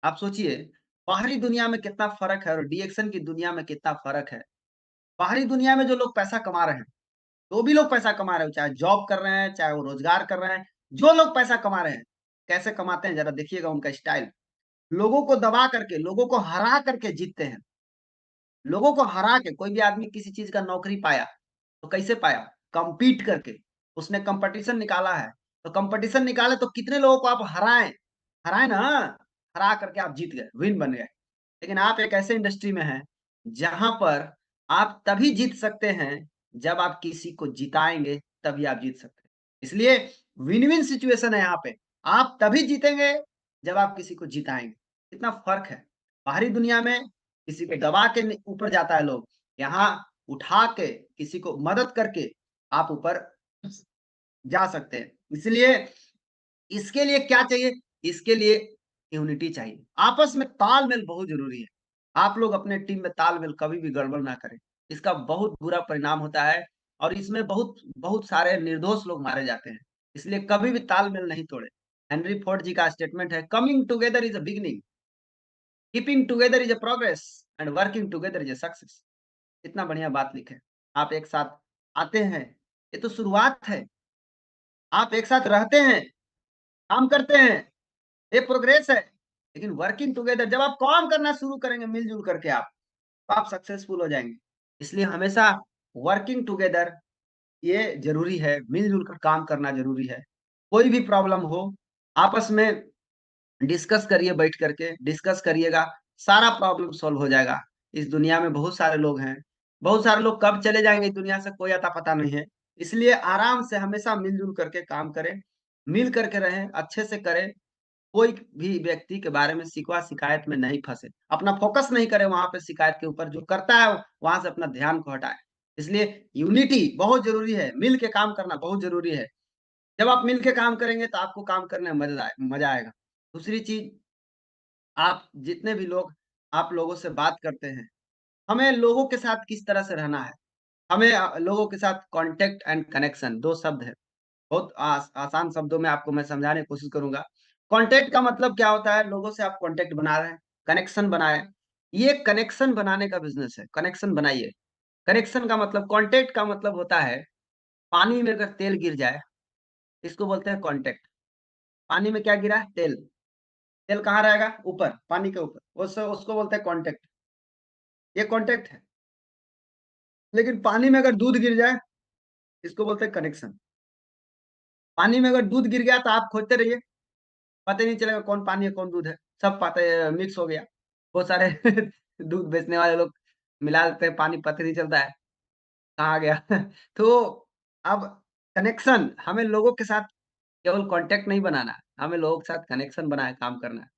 आप सोचिए बाहरी दुनिया में कितना फर्क है और डीएक्शन की दुनिया में कितना फर्क है। बाहरी दुनिया में जो लोग पैसा कमा रहे हैं, जो भी लोग पैसा कमा रहे हो, चाहे जॉब कर रहे हैं चाहे वो रोजगार कर रहे हैं, जो लोग पैसा कमा रहे हैं कैसे कमाते हैं जरा देखिएगा उनका स्टाइल। लोगों को दबा करके, लोगों को हरा करके जीतते हैं। लोगों को हरा के कोई भी आदमी किसी चीज का नौकरी पाया तो कैसे पाया, कंपीट करके। उसने कंपटीशन निकाला है तो कंपटीशन निकाले तो कितने लोगों को आप हराएं, हराए ना, हरा करके आप जीत गए, विन बन गए। लेकिन आप एक ऐसे इंडस्ट्री में हैं जहां पर आप तभी जीत सकते हैं जब आप किसी को जिताएंगे, तभी आप जीत सकते हैं। इसलिए विन विन सिचुएशन है यहाँ पे। आप तभी जीतेंगे जब आप किसी को जिताएंगे। कितना फर्क है। बाहरी दुनिया में किसी को दबा के ऊपर जाता है लोग, यहाँ उठा के किसी को मदद करके आप ऊपर जा सकते हैं। इसलिए इसके लिए क्या चाहिए, इसके लिए यूनिटी चाहिए। आपस में तालमेल बहुत जरूरी है। आप लोग अपने टीम में तालमेल कभी भी गड़बड़ ना करें, इसका बहुत बुरा परिणाम होता है और इसमें बहुत बहुत सारे निर्दोष लोग मारे जाते हैं। इसलिए कभी भी तालमेल नहीं तोड़े। हेनरी फोर्ड जी का स्टेटमेंट है, coming together is a beginning, keeping together is a progress and working together is a success. इतना बढ़िया बात लिखे। आप एक साथ आते हैं, ये तो शुरुआत है। आप एक साथ रहते हैं, काम करते हैं, ये प्रोग्रेस है। लेकिन वर्किंग टुगेदर जब आप काम करना शुरू करेंगे मिलजुल करके आप, तो आप सक्सेसफुल हो जाएंगे। इसलिए हमेशा वर्किंग टुगेदर ये जरूरी है, मिलजुल कर काम करना जरूरी है। कोई भी प्रॉब्लम हो आपस में डिस्कस करिए, बैठ करके डिस्कस करिएगा, सारा प्रॉब्लम सॉल्व हो जाएगा। इस दुनिया में बहुत सारे लोग हैं, बहुत सारे लोग कब चले जाएंगे इस दुनिया से कोई अता पता नहीं है। इसलिए आराम से हमेशा मिलजुल करके काम करें, मिल करके रहें, अच्छे से करें। कोई भी व्यक्ति के बारे में शिकवा शिकायत में नहीं फंसे, अपना फोकस नहीं करे वहां पे शिकायत के ऊपर, जो करता है वहां से अपना ध्यान को हटाए। इसलिए यूनिटी बहुत जरूरी है, मिल के काम करना बहुत जरूरी है। जब आप मिल के काम करेंगे तो आपको काम करने में मजा आएगा। दूसरी चीज, आप जितने भी लोग आप लोगों से बात करते हैं, हमें लोगों के साथ किस तरह से रहना है। हमें लोगों के साथ कॉन्टैक्ट एंड कनेक्शन 2 शब्द है। बहुत आसान शब्दों में आपको मैं समझाने की कोशिश करूँगा। कॉन्टैक्ट का मतलब क्या होता है? लोगों से आप कॉन्टैक्ट बना रहे हैं, कनेक्शन बनाएँ। ये कनेक्शन बनाने का बिज़नेस है, कनेक्शन बनाइए। कनेक्शन का मतलब कॉन्टैक्ट का मतलब होता है, पानी में अगर तेल गिर जाए, इसको बोलते हैं कॉन्टैक्ट। पानी में क्या गिरा है? तेल। तेल कहाँ रहेगा? ऊपर, पानी के ऊपर। उसको बोलते हैं कॉन्टैक्ट। ये कॉन्टैक्ट है। लेकिन पानी में अगर दूध गिर जाए, इसको बोलते हैं कनेक्शन। पानी में अगर दूध गिर गया तो आप खोजते रहिए, पता ही नहीं चलेगा कौन पानी है, कौन दूध है। सब पता मिक्स हो गया। बहुत सारे दूध बेचने वाले लोग मिला देते हैं पानी, पता नहीं चलता है कहाँ गया। तो अब कनेक्शन, हमें लोगों के साथ केवल कॉन्टैक्ट नहीं बनाना है, हमें लोगों के साथ कनेक्शन बनाए काम करना है।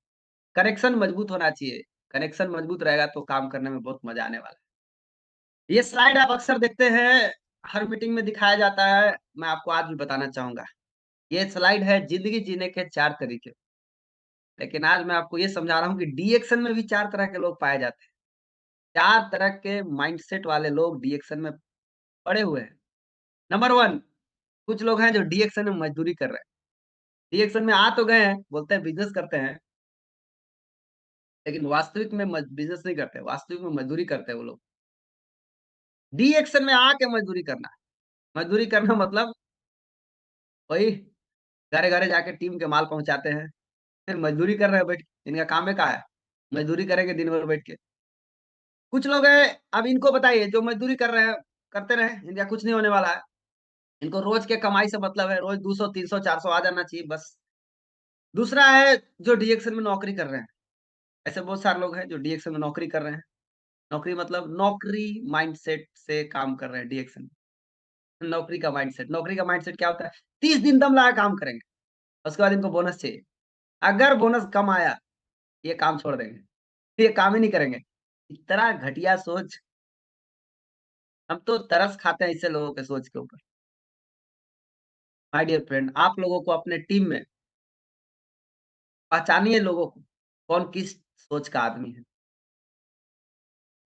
कनेक्शन मजबूत होना चाहिए। कनेक्शन मजबूत रहेगा तो काम करने में बहुत मजा आने वाला है। ये स्लाइड आप अक्सर देखते हैं, हर मीटिंग में दिखाया जाता है, मैं आपको आज भी बताना चाहूँगा। ये स्लाइड है ज़िंदगी जीने के 4 तरीके। लेकिन आज मैं आपको ये समझा रहा हूँ कि डी एक्शन में भी 4 तरह के लोग पाए जाते हैं। 4 तरह के माइंडसेट वाले लोग डी एक्शन में पड़े हुए हैं। नंबर 1, कुछ लोग हैं जो डी एक्शन में मज़दूरी कर रहे हैं। डी एक्शन में आ तो गए हैं, बोलते हैं बिज़नेस करते हैं, लेकिन वास्तविक में बिज़नेस नहीं करते, वास्तविक में मज़दूरी करते हैं वो लोग। डी एक्शन में आके मज़दूरी करना है। मज़दूरी करना मतलब वही घरे-घरे जाके टीम के माल पहुँचाते हैं, फिर मज़दूरी कर रहे हैं बैठ के, इनका काम ही क्या है? मज़दूरी करेंगे दिन भर बैठ के। कुछ लोग हैं, अब इनको बताइए जो मज़दूरी कर रहे हैं, करते रहें, इनका कुछ नहीं होने वाला है। इनको रोज़ के कमाई से मतलब है, रोज़ 200, 300, 400 आ जाना चाहिए बस। दूसरा है जो डीएक्शन में नौकरी कर रहे हैं। ऐसे बहुत सारे लोग हैं जो डीएक्शन में नौकरी कर रहे हैं। नौकरी मतलब नौकरी माइंडसेट से काम कर रहे हैं डीएक्शन में। नौकरी का माइंडसेट क्या होता है? 30 दिन दम लगा काम करेंगे, उसके बाद इनको बोनस चाहिए। अगर बोनस कम आया, ये काम छोड़ देंगे, ये काम ही नहीं करेंगे। इतना घटिया सोच, हम तो तरस खाते हैं ऐसे लोगों के सोच के ऊपर। माय डियर फ्रेंड, आप लोगों को अपने टीम में पहचानिए लोगों को, कौन किस सोच का आदमी है।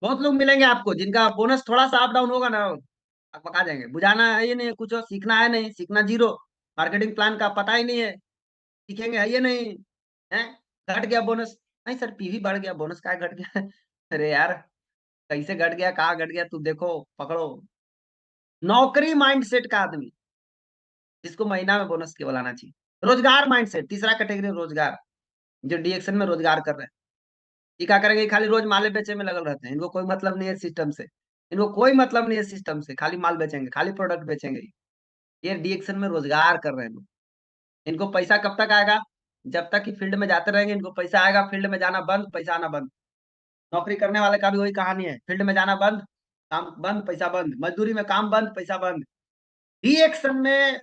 बहुत लोग मिलेंगे आपको जिनका बोनस थोड़ा-सा अप डाउन होगा ना, आप पका जाएँगे। बुझाना है ही नहीं कुछ, और सीखना है नहीं, सीखना ज़ीरो, मार्केटिंग प्लान का पता ही नहीं है, सीखेंगे है ही नहीं, हैं? घट गया बोनस, नहीं सर पीवी बढ़ गया, बोनस काहे घट गया? अरे यार! कैसे घट गया, कहाँ घट गया, तू देखो, पकड़ो। नौकरी माइंडसेट का आदमी, जिसको महीना में बोनस केवल आना चाहिए। रोज़गार माइंडसेट, तीसरा कैटेगरी रोज़गार, जो डी एक्शन में रोज़गार कर रहे हैं। ये क्या करेंगे, खाली रोज माल बेचे में लगल रहते हैं। इनको कोई मतलब नहीं है सिस्टम से। इनको कोई मतलब नहीं है सिस्टम से, खाली माल बेचेंगे, खाली प्रोडक्ट बेचेंगे। ये डीएक्शन में रोजगार कर रहे हैं लोग। इनको पैसा कब तक आएगा? जब तक कि फील्ड में जाते रहेंगे इनको पैसा आएगा, फील्ड में जाना बंद, पैसा आना बंद। नौकरी करने वाले का भी वही कहानी है, फील्ड में जाना बंद, काम बंद, पैसा बंद, मज़दूरी में काम बंद, पैसा बंद। डीएक्शन में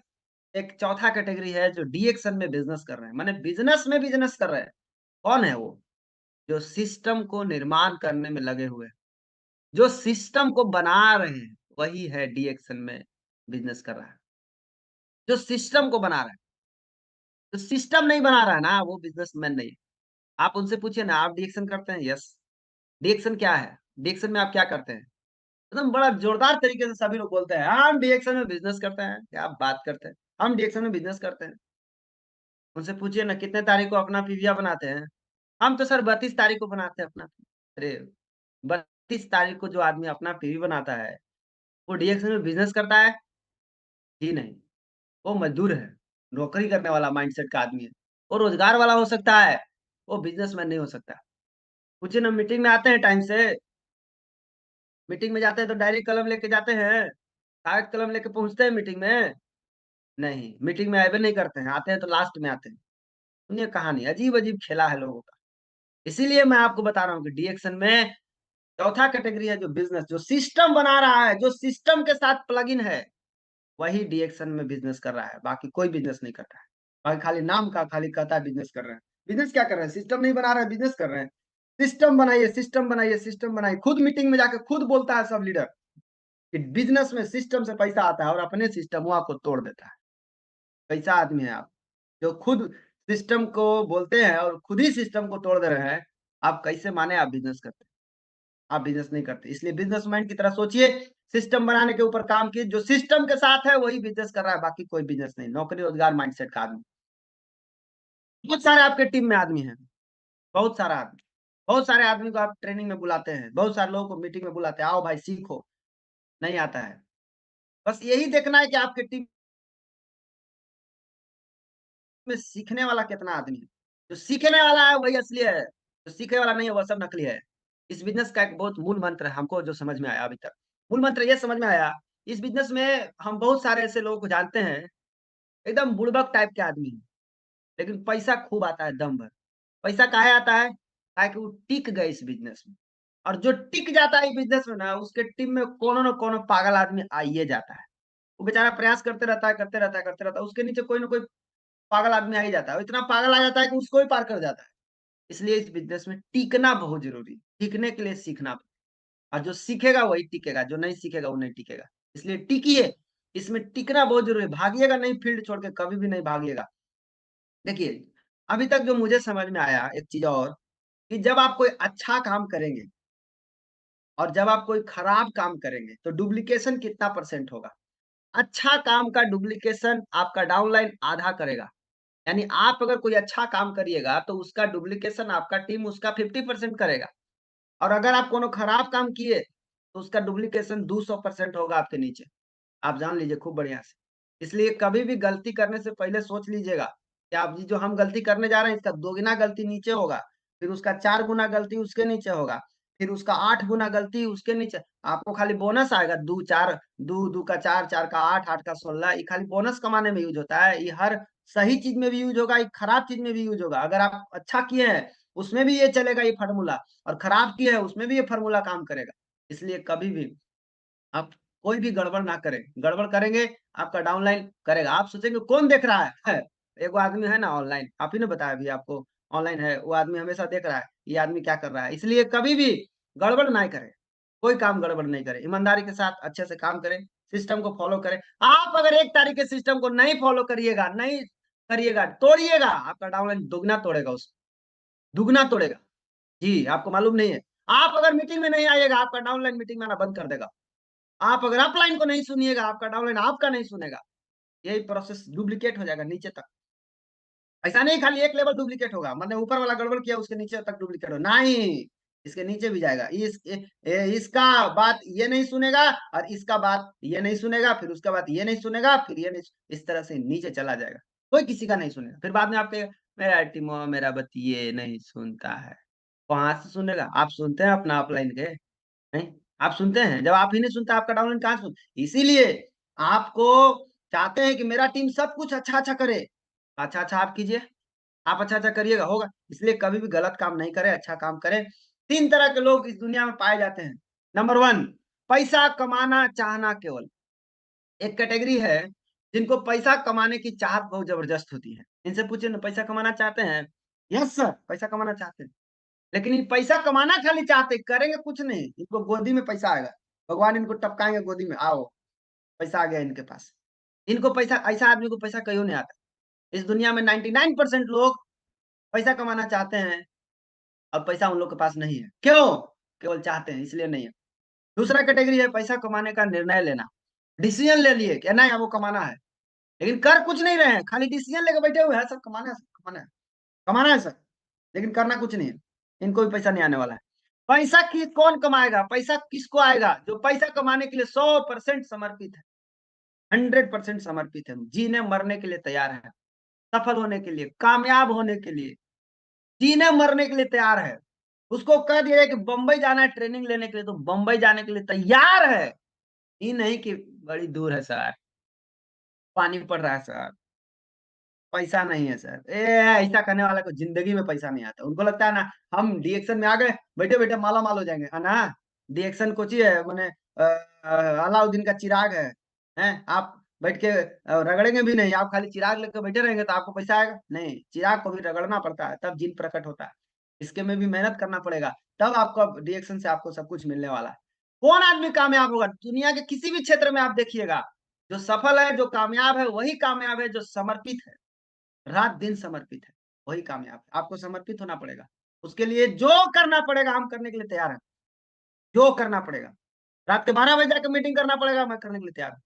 एक चौथा कैटेगरी है जो डीएक्शन में बिज़नेस कर रहे हैं, माने बिज़नेस में बिज़नेस कर रहे हैं। कौन है वो? जो सिस्टम को निर्माण करने में लगे हुए हैं। जो सिस्टम को बना रहे हैं, वही है डी एक्शन में बिज़नेस कर रहा है। जो सिस्टम को बना रहा है, जो सिस्टम नहीं बना रहा है ना, वो बिज़नेसमैन नहीं है। आप उनसे पूछिए ना, आप डी एक्शन करते हैं? यस। डी एक्शन क्या है? डी एक्शन में आप क्या करते हैं? एकदम बड़ा जोरदार तरीके से सभी लोग बोलते हैं, "हम डी एक्शन में बिज़नेस करते हैं।" क्या बात करते हैं? हम डी एक्शन में बिज़नेस करते हैं। उनसे पूछिए ना कितने तारीख को अपना पीवीआर बनाते हैं? हम तो सर 32 तारीख को बनाते हैं अपना। अरे! 32 तारीख को जो आदमी अपना पीवी बनाता है, वो डी एक्शन में बिज़नेस करता है? जी नहीं। वो मज़दूर है, नौकरी करने वाला माइंडसेट का आदमी है। वो रोज़गार वाला हो सकता है, वो बिज़नेसमैन नहीं हो सकता। पूछिए ना, मीटिंग में आते हैं टाइम से? मीटिंग में जाते हैं तो डायरी कलम लेके जाते हैं? कागज़ कलम लेके पहुँचते हैं मीटिंग में? नहीं, मीटिंग में अइबे नहीं करते हैं, आते हैं तो लास्ट में आते हैं। सुनिए कहानी, अजीब-अजीब खेला है लोगों का। इसीलिए मैं आपको बता रहा हूँ कि डी एक्शन में चौथा कैटेगरी है जो बिज़नेस, जो सिस्टम बना रहा है, जो सिस्टम के साथ प्लग इन है, वही डी एक्शन में बिज़नेस कर रहा है, बाकी कोई बिज़नेस नहीं कर रहा है। बाकी खाली नाम का खाली कहता है बिज़नेस कर रहे हैं। बिज़नेस क्या कर रहे हैं? सिस्टम नहीं बना रहे हैं, बिज़नेस कर रहे हैं। सिस्टम बनाइए, सिस्टम बनाइए, सिस्टम बनाइए। खुद मीटिंग में जाके खुद बोलता है सब लीडर कि बिज़नेस में सिस्टम से पैसा आता है, और अपने सिस्टमवा को तोड़ देता है। कैसा आदमी है आप? जो खुद सिस्टम को बोलते हैं और खुद ही सिस्टम को तोड़ दे रहे हैं। आप कैसे माने आप बिजनेस करते हैं? आप बिजनेस नहीं करते, इसलिए बिजनेसमैन की तरह सोचिए, सिस्टम बनाने के ऊपर काम कीजिए। जो सिस्टम के साथ है वही बिजनेस कर रहा है, बाकी कोई बिजनेस नहीं। नौकरी रोजगार माइंडसेट का आदमी। बहुत सारे आपके टीम में आदमी हैं, बहुत सारा आदमी, बहुत सारे आदमी को आप ट्रेनिंग में बुलाते हैं, बहुत सारे लोगों को मीटिंग में बुलाते हैं, आओ भाई सीखो, नहीं आता है। बस यही देखना है कि आपके टीम में सीखने वाला कितना आदमी है। जो सीखने वाला है वही असली है, जो सीखने वाला नहीं है वह सब नकली है। इस बिज़नेस का एक बहुत मूल मंत्र है हमको जो समझ में आया अभी तक। मूल मंत्र ये समझ में आया, इस बिज़नेस में हम बहुत सारे ऐसे लोगों को जानते हैं, एकदम बुड़बक टाइप के आदमी हैं, लेकिन पैसा खूब आता है दम भर। पैसा काहे आता है? काहे कि वो टिक गए इस बिज़नेस में। और जो टिक जाता है इस बिज़नेस में ना, उसके टीम में कोनो न कोनो पागल आदमी आइए जाता है। वो बेचारा प्रयास करते रहता है, करते रहता है, करते रहता है, उसके नीचे कोई न कोई पागल आदमी आ ही जाता है। वो इतना पागल आ जाता है कि उसको ही पार कर जाता है। इसलिए इस बिज़नेस में टीकना बहुत ज़रूरी है। टीकने के लिए सीखना, और जो सीखेगा वही टिकेगा, जो नहीं सीखेगा वो नहीं टिकेगा। इसलिए टिकिए, इसमें टिकना बहुत ज़रूरी है। भागिएगा नहीं, फील्ड छोड़ के कभी भी नहीं भागिएगा। देखिए, अभी तक जो मुझे समझ में आया एक चीज़ और, कि जब आप कोई अच्छा काम करेंगे और जब आप कोई खराब काम करेंगे, तो डुप्लीकेशन कितना परसेंट होगा? अच्छा काम का डुप्लीकेशन आपका डाउनलाइन आधा करेगा। यानी आप अगर कोई अच्छा काम करिएगा, तो उसका डुप्लीकेशन आपका टीम उसका 50% करेगा। और अगर आप कोनो खराब काम किए, तो उसका डुप्लीकेशन 200% होगा आपके नीचे। आप जान लीजिए खूब बढ़िया से। इसलिए कभी भी गलती करने से पहले सोच लीजिएगा कि आप ये जो हम गलती करने जा रहे हैं, इसका दोगुना गलती नीचे होगा, फिर उसका 4 गुना गलती उसके नीचे होगा, फिर उसका 8 गुना गलती उसके नीचे। आपको खाली बोनस आएगा 2 4, 2 2 का 4, 4 का 8, 8 का 16, ये खाली बोनस कमाने में यूज़ होता है। ये हर सही चीज़ में भी यूज़ होगा, ये खराब चीज़ में भी यूज़ होगा। अगर आप अच्छा किए हैं, उसमें भी ये चलेगा ये फ़ॉर्मूला, और खराब किए हैं, उसमें भी ये फ़ॉर्मूला काम करेगा। इसलिए कभी भी आप कोई भी गड़बड़ ना करें। गड़बड़ करेंगे, आपका डाउनलाइन करेगा। आप सोचेंगे कौन देख रहा है? एगो आदमी है ना ऑनलाइन, आप ही ने बताया अभी आपको, ऑनलाइन है, वो आदमी हमेशा देख रहा है, ये आदमी क्या कर रहा है। इसलिए कभी भी गड़बड़ ना करें, कोई काम गड़बड़ नहीं करें। ईमानदारी के साथ अच्छे से काम करें, सिस्टम को फ़ॉलो करें। आप अगर 1 तारीख के सिस्टम को नहीं फ़ॉलो करिएगा, नहीं करिएगा, तोड़िएगा, आपका डाउनलाइन दुगना तोड़ेगा दुगना तोड़ेगा। जी, आपको मालूम नहीं है। आप अगर मीटिंग में नहीं आइएगा, आपका डाउनलाइन मीटिंग में आना बंद कर देगा। आप अगर अपलाइन को नहीं सुनिएगा, आपका डाउनलाइन आपका नहीं सुनेगा। यही प्रोसेस डुप्लीकेट हो जाएगा नीचे तक। ऐसा नहीं खाली एक लेवल डुप्लीकेट होगा, मतलब ऊपर वाला गड़बड़ किया उसके नीचे तक डुप्लीकेट हो, नहीं, इसके नीचे भी जाएगा। इसका बात ये नहीं सुनेगा, और इसका बात ये नहीं सुनेगा, फिर उसका बात ये नहीं सुनेगा, फिर ये नहीं, इस तरह से नीचे चला जाएगा। कोई किसी का नहीं सुनेगा। फिर बाद में आप कहेंगे, मेरा टीमवा मेरा बतिये नहीं सुनता है। कहाँ से सुनेगा? आप सुनते हैं अपना अपलाइन के? नहीं, आप सुनते हैं? जब आप ही नहीं सुनते, आपका डाउनलाइन कहाँ सुन। इसीलिए आपको चाहते हैं कि मेरा टीम सब कुछ अच्छा-अच्छा करे। अच्छा-अच्छा आप कीजिए, आप अच्छा-अच्छा करिएगा, होगा। इसलिए कभी भी गलत काम नहीं करें, अच्छा काम करें। 3 तरह के लोग इस दुनिया में पाए जाते हैं। नंबर 1, पैसा कमाना चाहना केवल। एक कैटेगरी है, जिनको पैसा कमाने की चाहत बहुत ज़बरदस्त होती है। इनसे पूछिए ना, पैसा कमाना चाहते हैं? यस सर, पैसा कमाना चाहते हैं। लेकिन ये पैसा कमाना खाली चाहते, करेंगे कुछ नहीं। इनको गोदी में पैसा आएगा, भगवान इनको टपकाएँगे गोदी में, आओ, पैसा आ गया इनके पास। इनको पैसा, ऐसा आदमी को पैसा कहियो नहीं आता। इस दुनिया में 99% लोग पैसा कमाना चाहते हैं, और पैसा उन लोग के पास नहीं है। क्यों? केवल चाहते हैं, इसलिए नहीं है। दूसरा कैटेगरी है पैसा कमाने का निर्णय लेना। डिसीज़न ले लिए कि नहीं अब वो कमाना है, लेकिन कर कुछ नहीं रहे हैं, खाली डिसीज़न लेके बैठे हुए हैं, सर कमाना है, सर कमाना है। कमाना है सर, लेकिन करना कुछ नहीं है। इनको भी पैसा नहीं आने वाला है। पैसा कि कौन कमाएगा? पैसा किसको आएगा? जो पैसा कमाने के लिए 100% समर्पित है, 100% समर्पित है, जीने-मरने के लिए तैयार है, सफल होने के लिए, कामयाब होने के लिए, जीने-मरने के लिए तैयार है। उसको कह दिया जाए कि बम्बई जाना है ट्रेनिंग लेने के लिए, तो बम्बई जाने के लिए तैयार है। ये नहीं कि बड़ी दूर है सर, पानी पड़ रहा है सर, पैसा नहीं है सर। ऐसा करने वाला को ज़िंदगी में पैसा नहीं आता। उनको लगता है ना, हम डीएक्शन में आ गए, बैठे-बैठे माला-माल हो जाएँगे, है ना? डीएक्शन को चाहिए मने अलाउद्दीन का चिराग है, हैं? आप बैठ के रगड़ेंगे भी नहीं, आप खाली चिराग लेके बैठे रहेंगे तो आपको पैसा आएगा? नहीं, चिराग को भी रगड़ना पड़ता है, तब जीन प्रकट होता है। इसके में भी मेहनत करना पड़ेगा, तब आपको डीएक्शन से आपको सब कुछ मिलने वाला है। कौन आदमी कामयाब होगा? दुनिया के किसी भी क्षेत्र में आप देखिएगा, जो सफल है, जो कामयाब है, वही कामयाब है जो समर्पित है। रात-दिन समर्पित है, वही कामयाब है। आपको समर्पित होना पड़ेगा। उसके लिए जो करना पड़ेगा हम करने के लिए तैयार हैं। जो करना पड़ेगा, रात के 12 बजे जाकर मीटिंग करना पड़ेगा, मैं करने के लिए तैयार हूँ।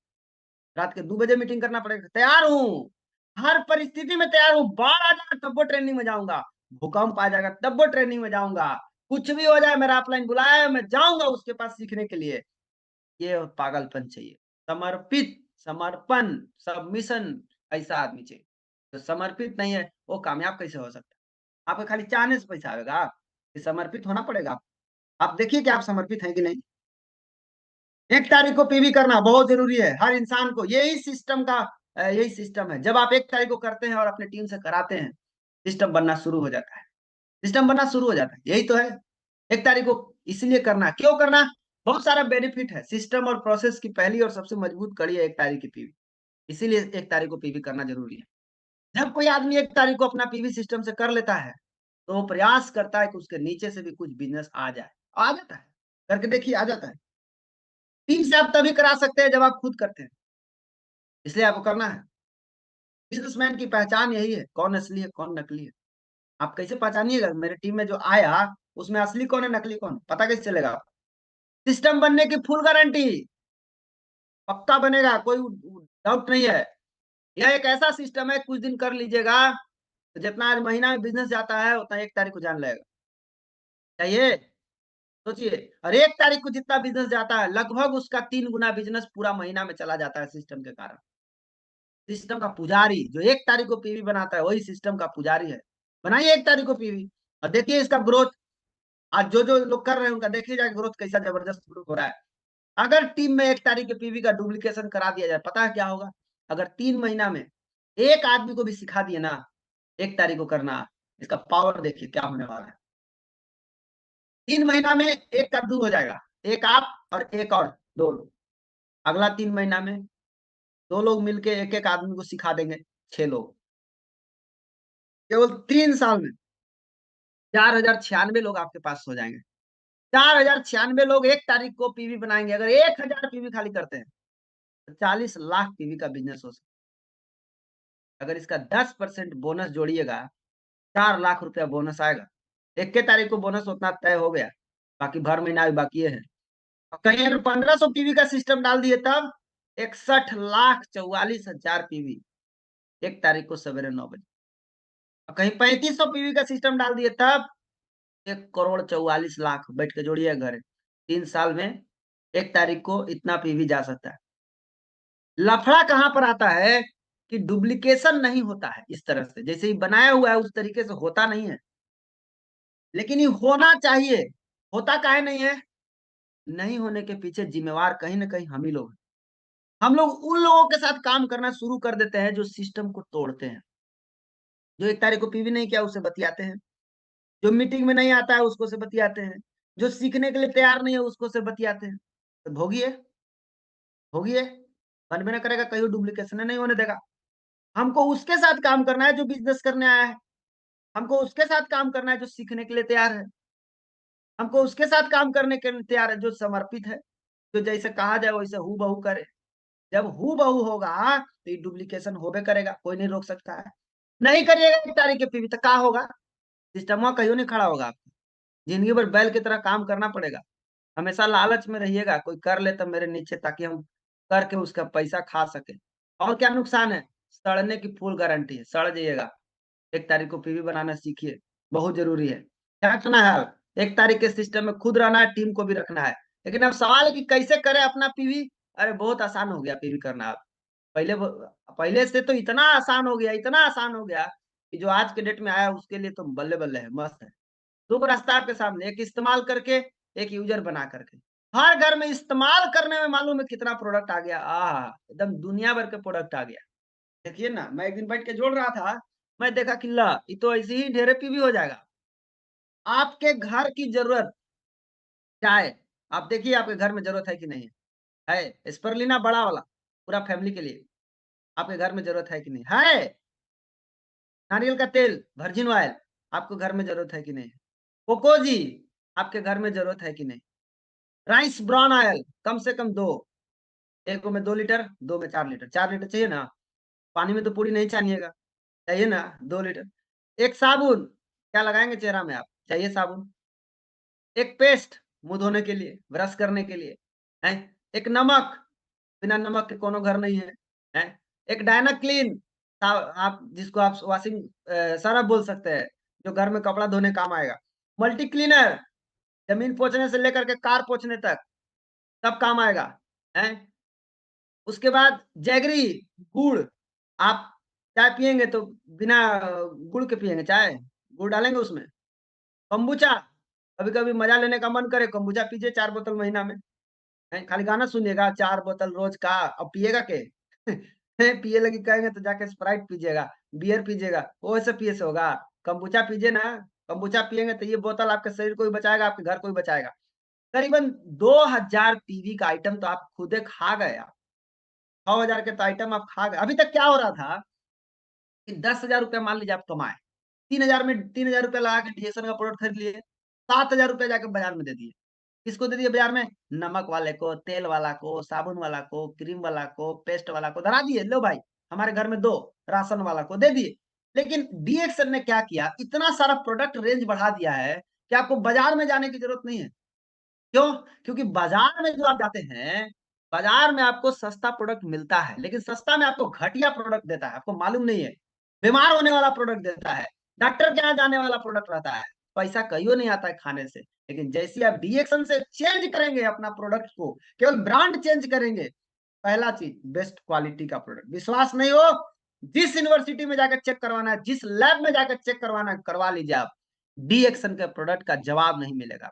रात के 2 बजे मीटिंग करना पड़ेगा, तैयार हूँ। हर परिस्थिति में तैयार हूँ। बाढ़ आ जाएगा तब वो ट्रेनिंग में जाऊंगा, भूकंप आ जाएगा तब वो ट्रेनिंग में जाऊंगा, कुछ भी हो जाए मेरा अपलाइन बुलाया है, मैं जाऊंगा उसके पास सीखने के लिए। ये पागलपन चाहिए। समर्पित, समर्पण, सबमिशन ऐसा आदमी चाहिए। तो समर्पित नहीं है वो कामयाब कैसे हो सकता है? आपको खाली चाहने से पैसा आएगा, कि समर्पित होना पड़ेगा। आप देखिए कि आप समर्पित हैं कि नहीं। 1 तारीख को पीवी करना बहुत जरूरी है हर इंसान को। यही सिस्टम का यही सिस्टम है। जब आप 1 तारीख को करते हैं और अपने टीम से कराते हैं, सिस्टम बनना शुरू हो जाता है। सिस्टम बनना शुरू हो जाता है, यही तो है। 1 तारीख को इसलिए करना, क्यों करना? बहुत सारा बेनिफिट है। सिस्टम और प्रोसेस की पहली और सबसे मजबूत कड़ी है 1 तारीख की पीवी। इसीलिए 1 तारीख को पीवी करना जरूरी है। जब कोई आदमी 1 तारीख को अपना पीवी सिस्टम से कर लेता है, तो वो प्रयास करता है कि उसके नीचे से भी कुछ बिजनेस आ जाए। आ जाता है, करके देखिए, आ जाता है। टीम से आप तभी करा सकते हैं जब आप खुद करते हैं, इसलिए आपको करना है। बिजनेसमैन की पहचान यही है, कौन असली है कौन नकली है। आप कैसे पहचानिएगा? मेरे टीम में जो आया उसमें असली कौन है नकली कौन, पता कैसे चलेगा? सिस्टम बनने की फुल गारंटी, पक्का बनेगा, कोई डाउट नहीं है। यह एक ऐसा सिस्टम है, कुछ दिन कर लीजिएगा तो जितना आज महीना में बिजनेस जाता है उतना 1 तारीख को जान लेगा। चाहिए? सोचिए, और 1 तारीख को जितना बिजनेस जाता है लगभग उसका 3 गुना बिजनेस पूरा महीना में चला जाता है सिस्टम के कारण। सिस्टम का पुजारी जो 1 तारीख को पीवी बनाता है वही सिस्टम का पुजारी है। बनाइए 1 तारीख को पीवी और देखिए इसका ग्रोथ। आज जो जो लोग कर रहे हैं उनका देखिए जाए ग्रोथ कैसा जबरदस्त ग्रोथ हो रहा है। अगर टीम में 1 तारीख के पीवी का डुप्लीकेशन करा दिया जाए, पता है क्या होगा? अगर 3 महीना में एक आदमी को भी सिखा दिए ना 1 तारीख को करना, इसका पावर देखिए क्या होने वाला है। 3 महीना में एक का 2 हो जाएगा, एक आप और एक और 2 लोग। अगला 3 महीना में 2 लोग मिलके एक-एक आदमी को सिखा देंगे, 6 लोग। केवल 3 साल में 4096 लोग आपके पास हो जाएंगे। 4096 लोग 1 तारीख को पीवी बनाएंगे। अगर 1000 पीवी खाली करते हैं तो 40 लाख पीवी का बिजनेस हो सकता है। अगर इसका 10% बोनस जोड़िएगा, 4 लाख रुपया बोनस आएगा। 1 तारीख को बोनस उतना तय हो गया, बाकी भर महीना अभी बाकी है। और कहीं अगर 1500 पीवी का सिस्टम डाल दिए तब 61,44,000 पीवी 1 तारीख को सवेरे 9 बजे। और कहीं 3500 पीवी का सिस्टम डाल दिए तब 1,44,00,000 बैठ के जोड़िए घर। 3 साल में 1 तारीख को इतना पीवी जा सकता है। लफड़ा कहाँ पर आता है कि डुप्लीकेशन नहीं होता है इस तरह से, जैसे ही बनाया हुआ है उस तरीके से होता नहीं है। लेकिन ये होना चाहिए। होता काहे नहीं है? नहीं होने के पीछे जिम्मेवार कहीं न कहीं हम ही लोग हैं। हम लोग उन लोगों के साथ काम करना शुरू कर देते हैं जो सिस्टम को तोड़ते हैं। जो 1 तारीख को पीवी नहीं किया उससे बतियाते हैं। जो मीटिंग में नहीं आता है उसको से बतियाते हैं। जो सीखने के लिए तैयार नहीं है उसको से बतियाते हैं। तो भोगिए, भोगिए। मन में ना करेगा कहीं डुप्लीकेशन नहीं होने देगा। हमको उसके साथ काम करना है जो बिज़नेस करने आया है। हमको उसके साथ काम करना है जो सीखने के लिए तैयार है। हमको उसके साथ काम करने के लिए तैयार है जो समर्पित है। जो जैसे कहा जाए वैसे हूबहू करे। जब हूबहू होगा तो ये डुप्लीकेशन होबे करेगा, कोई नहीं रोक सकता है। नहीं करिएगा 1 तारीख के पीवी तो क्या होगा? सिस्टमवा कहियो नहीं खड़ा होगा आपका। जिंदगी भर बैल की तरह काम करना पड़ेगा। हमेशा लालच में रहिएगा, कोई कर ले तब मेरे नीचे ताकि हम करके उसका पैसा खा सके। और क्या नुकसान है? सड़ने की फुल गारंटी है, सड़ जाइएगा। 1 तारीख को पीवी बनाना सीखिए, बहुत ज़रूरी है। क्या करना है अब? 1 तारीख के सिस्टम में खुद रहना है, टीम को भी रखना है। लेकिन अब सवाल है कि कैसे करें अपना पीवी? अरे बहुत आसान हो गया पीवी करना अब। पहले से तो इतना आसान हो गया, इतना आसान हो गया कि जो आज के डेट में आया उसके लिए तो बल्ले-बल्ले है, मस्त है। 2 रास्ता आपके सामने, एक इस्तेमाल करके, एक यूज़र बना करके। हर घर में इस्तेमाल करने में मालूम है कितना प्रोडक्ट आ गया। आहा! एकदम दुनिया भर के प्रोडक्ट आ गया। देखिए ना, मैं एक दिन बैठ के जोड़ रहा था, मैं देखा कि ला, ये तो ऐसे ही ढेरे पीवी हो जाएगा। आपके घर की ज़रूरत चाय, आप देखिए आपके घर में ज़रूरत है कि नहीं है? है, स्पिरुलिना बड़ा वाला, पूरा फैमिली के लिए, आपके घर में ज़रूरत है कि नहीं? है। नारियल का तेल, वर्जिन ऑयल, आपको घर में ज़रूरत है कि नहीं? कोकोजी, आपके घर में ज़रूरत है कि नहीं? राइस ब्रान ऑयल, कम से कम 2, एक में 2 लीटर, 2 में 4 लीटर, 4 लीटर चाहिए ना? पानी में तो पूरी नहीं छानिएगा, चाहिए ना 2 लीटर। एक साबुन, क्या लगाएँगे चेहरा में आप? चाहिए साबुन, एक पेस्ट मुंह धोने के लिए, ब्रश करने के लिए, हैं? एक नमक, बिना नमक के कोनो घर नहीं है, हैं? एक डायनाक्लीन, आप जिसको आप वॉशिंग सरफ बोल सकते हैं, जो घर में कपड़ा धोने काम आएगा। मल्टी क्लीनर, जमीन पोंछने से लेकर के कार पोंछने तक, सब काम आएगा, हैं? उसके बाद जैगरी, गुड़, आप चाय पिएँगे तो बिना गुड़ के पिएँगे चाय, गुड़ डालेंगे उसमें। kombucha, कभी-कभी मज़ा लेने का मन करे kombucha पीजिए 4 बोतल महीना में, हैं? खाली गाना सुनिएगा 4 बोतल रोज़ का, अब पिएगा के? पिए लगी कहेंगे तो जाके स्प्राइट पीजिएगा, बियर पीजिएगा, वो ऐसे पिए से होगा? kombucha पीजिए ना, kombucha पिएँगे तो ये बोतल आपके शरीर को भी बचाएगा, आपके घर को भी बचाएगा। करीबन 2000 पीवी का आइटम तो आप खुदे खा गए आप, 6000 के तो आइटम आप खा गए। अभी तक क्या हो रहा था कि 10,000 रुपए मान लीजिए आप कमाए, 3000 में 3000 रुपए लगा के डीएसएन का प्रोडक्ट खरीद लिए, 7000 रुपए जाके बाजार में दे दिए। किसको दे दिए बाजार में? नमक वाले को, तेल वाला को, साबुन वाला को, क्रीम वाला को, पेस्ट वाला को धरा दिए, लो भाई हमारे घर में दो, राशन वाला को दे दिए। लेकिन डीएक्सन ने क्या किया, इतना सारा प्रोडक्ट रेंज बढ़ा दिया है कि आपको बाजार में जाने की जरूरत नहीं है। क्यों? क्योंकि बाजार में जो आप जाते हैं, बाजार में आपको सस्ता प्रोडक्ट मिलता है, लेकिन सस्ता में आपको घटिया प्रोडक्ट देता है, आपको मालूम नहीं है। बीमार होने वाला प्रोडक्ट देता है, डॉक्टर के यहाँ जाने वाला प्रोडक्ट रहता है, पैसा कहियो नहीं आता है खाने से। लेकिन जैसे ही आप डीएक्सन से चेंज करेंगे अपना प्रोडक्ट को, केवल ब्रांड चेंज करेंगे, पहला चीज बेस्ट क्वालिटी का प्रोडक्ट। विश्वास नहीं हो, जिस यूनिवर्सिटी में जाकर चेक करवाना है, जिस लैब में जाकर चेक करवाना है, करवा लीजिए आप। डीएक्सन के प्रोडक्ट का जवाब नहीं मिलेगा।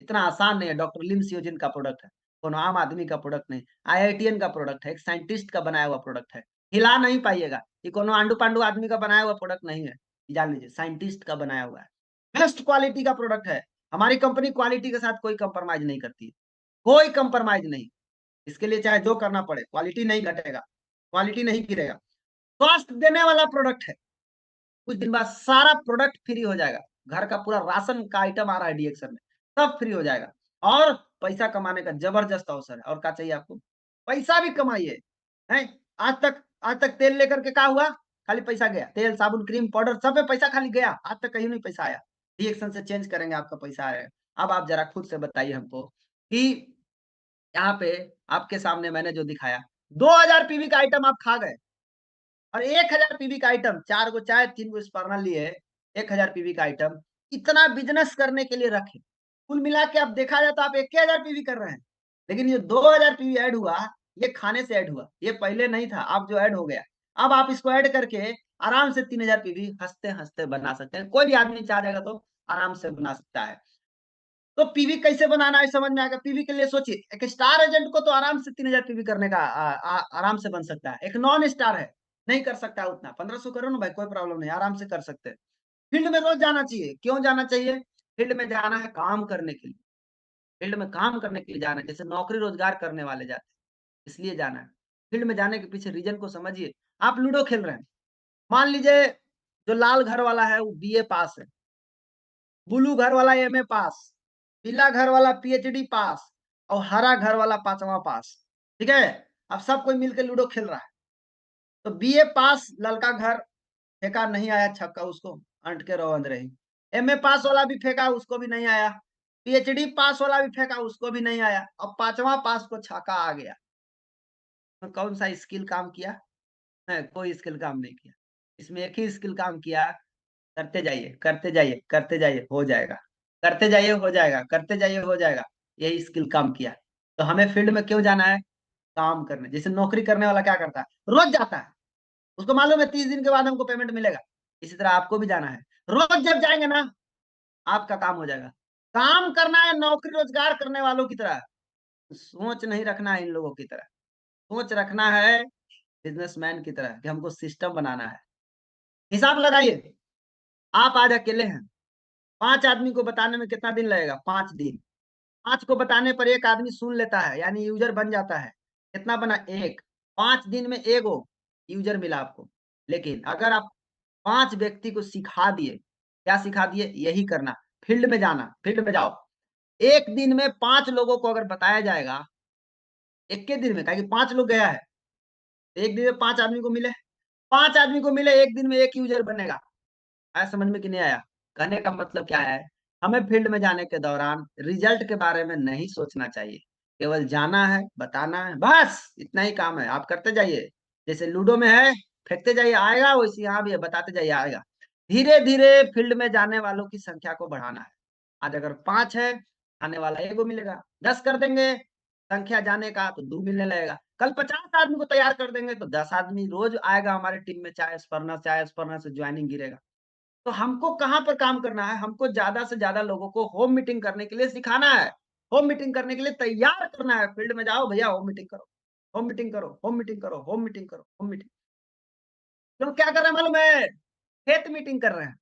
इतना आसान नहीं है, डॉक्टर लिम सियोजिन का प्रोडक्ट है, कोनो आम आदमी का प्रोडक्ट नहीं, आईआईटीएन का प्रोडक्ट है, एक साइंटिस्ट का बनाया हुआ प्रोडक्ट है, हिला नहीं पाइएगा, ये कोनो आंडू-पांडू आदमी का बनाया हुआ प्रोडक्ट नहीं है, जान लीजिए साइंटिस्ट का बनाया हुआ है। बेस्ट क्वालिटी का प्रोडक्ट है, हमारी कंपनी क्वालिटी के साथ कोई कंप्रोमाइज़ नहीं करती है, कोई कंप्रोमाइज़ नहीं। इसके लिए चाहे जो करना पड़े, क्वालिटी नहीं घटेगा, क्वालिटी नहीं गिरेगा। स्वास्थ्य देने वाला प्रोडक्ट है, कुछ दिन बाद सारा प्रोडक्ट फ्री हो जाएगा। घर का पूरा राशन का आइटम आ रहा है डीएक्सन में, सब फ्री हो जाएगा और पैसा कमाने का जबरदस्त अवसर है। और क्या चाहिए आपको? पैसा भी कमाइए, हैं? आज तक तेल लेकर के क्या हुआ? खाली पैसा गया। तेल, साबुन, क्रीम, पाउडर सब में पैसा खाली गया, आज तक कहीं नहीं पैसा आया। डीएक्सन से चेंज करेंगे आपका पैसा आएगा। अब आप ज़रा खुद से बताइए हमको कि यहाँ पे आपके सामने मैंने जो दिखाया, 2000 पीवी का आइटम आप खा गए। और 1000 पीवी का आइटम, 4 गो चाय, 3 गो स्पर्ना लिए, 1000 पीवी का आइटम, इतना बिज़नेस करने के लिए रखे। कुल मिला के अब देखा जाए तो आप 1000 पीवी कर रहे हैं। लेकिन ये 2000 पीवी ऐड हुआ, ये खाने से ऐड हुआ। ये पहले नहीं था, अब जो ऐड हो गया। अब आप इसको ऐड करके आराम से 3000 पीवी हँसते-हँसते बना सकते हैं। कोई भी आदमी चाह जाएगा तो आराम से बना सकता है। तो पीवी कैसे बनाना है समझ में आएगा। पीवी के लिए सोचिए, एक स्टार एजेंट को तो आराम से 3000 पीवी करने का आराम से बन सकता है। एक नॉन स्टार है, नहीं कर सकता है उतना। 1500 करो ना भाई, कोई प्रॉब्लम नहीं, आराम से कर सकते हैं। फील्ड में रोज जाना चाहिए। क्यों जाना चाहिए? फील्ड में जाना है काम करने के लिए। फील्ड में काम करने के लिए जाना है, जैसे नौकरी रोजगार करने वाले जाते हैं, इसलिए जाना है। फील्ड में जाने के पीछे रीज़न को समझिए। आप लूडो खेल रहे हैं, मान लीजिए जो लाल घर वाला है वो बीए पास है, ब्लू घर वाला एमए पास, पीला घर वाला पीएचडी पास और हरा घर वाला 5वां पास। ठीक है? अब सब कोई मिलके लूडो खेल रहा है। तो बीए पास ललका घर फेंका, नहीं आया छक्का, उसको अंट के रहो अंदर ही। एमए पास वाला भी फेंका, उसको भी नहीं आया। पीएचडी पास वाला भी फेंका, उसको भी नहीं आया। अब 5वां पास को छक्का आ गया। तो कौन सा स्किल काम किया? है, कोई स्किल काम नहीं किया। इसमें एक ही स्किल काम किया, करते जाइए, करते जाइए, करते जाइए, हो जाएगा। करते जाइए, हो जाएगा, करते जाइए, हो जाएगा। यही स्किल काम किया। तो हमें फील्ड में क्यों जाना है? काम करने। जैसे नौकरी करने वाला क्या करता है? रोज़ जाता है। उसको मालूम है 30 दिन के बाद हमको पेमेंट मिलेगा। इसी तरह आपको भी जाना है। रोज़ जब जाएँगे ना, आपका काम हो जाएगा। काम करना है नौकरी रोज़गार करने वालों की तरह। सोच नहीं रखना है इन लोगों की तरह। सोच रखना है बिज़नेसमैन की तरह कि हमको सिस्टम बनाना है। हिसाब लगाइए, आप आज अकेले हैं। 5 आदमी को बताने में कितना दिन लगेगा? 5 दिन। 5 को बताने पर 1 आदमी सुन लेता है, यानी यूज़र बन जाता है। कितना बना? 1। 5 दिन में एगो यूज़र मिला आपको। लेकिन अगर आप 5 व्यक्ति को सिखा दिए, क्या सिखा दिए? यही करना, फील्ड में जाना, फील्ड में जाओ। 1 दिन में 5 लोगों को अगर बताया जाएगा, एके दिन में, काहे कि 5 लोग गया है, 1 दिन में 5 आदमी को मिले, 5 आदमी को मिले, 1 दिन में 1 यूज़र बनेगा। आया समझ में कि नहीं आया? कहने का मतलब क्या है? हमें फील्ड में जाने के दौरान रिजल्ट के बारे में नहीं सोचना चाहिए। केवल जाना है, बताना है, बस इतना ही काम है। आप करते जाइए, जैसे लूडो में है, फेंकते जाइए आएगा, वैसे यहाँ भी है, बताते जाइए आएगा। धीरे धीरे फील्ड में जाने वालों की संख्या को बढ़ाना है। आज अगर 5 है, आने वाला 1 मिलेगा। 10 कर देंगे संख्या जाने का तो 2 मिलने लगेगा। कल 50 आदमी को तैयार कर देंगे तो 10 आदमी रोज आएगा हमारे टीम में, चाहे स्पर्नर से ज्वाइनिंग गिरेगा। तो हमको कहाँ पर काम करना है? हमको ज्यादा से ज्यादा लोगों को होम मीटिंग करने के लिए सिखाना है। होम मीटिंग करने के लिए तैयार करना है। फील्ड में जाओ भैया, होम मीटिंग करो, होम मीटिंग करो, होम मीटिंग करो, होम मीटिंग करो, होम मीटिंग। तो क्या कर रहे हैं मालूम है? खेत मीटिंग कर रहे हैं,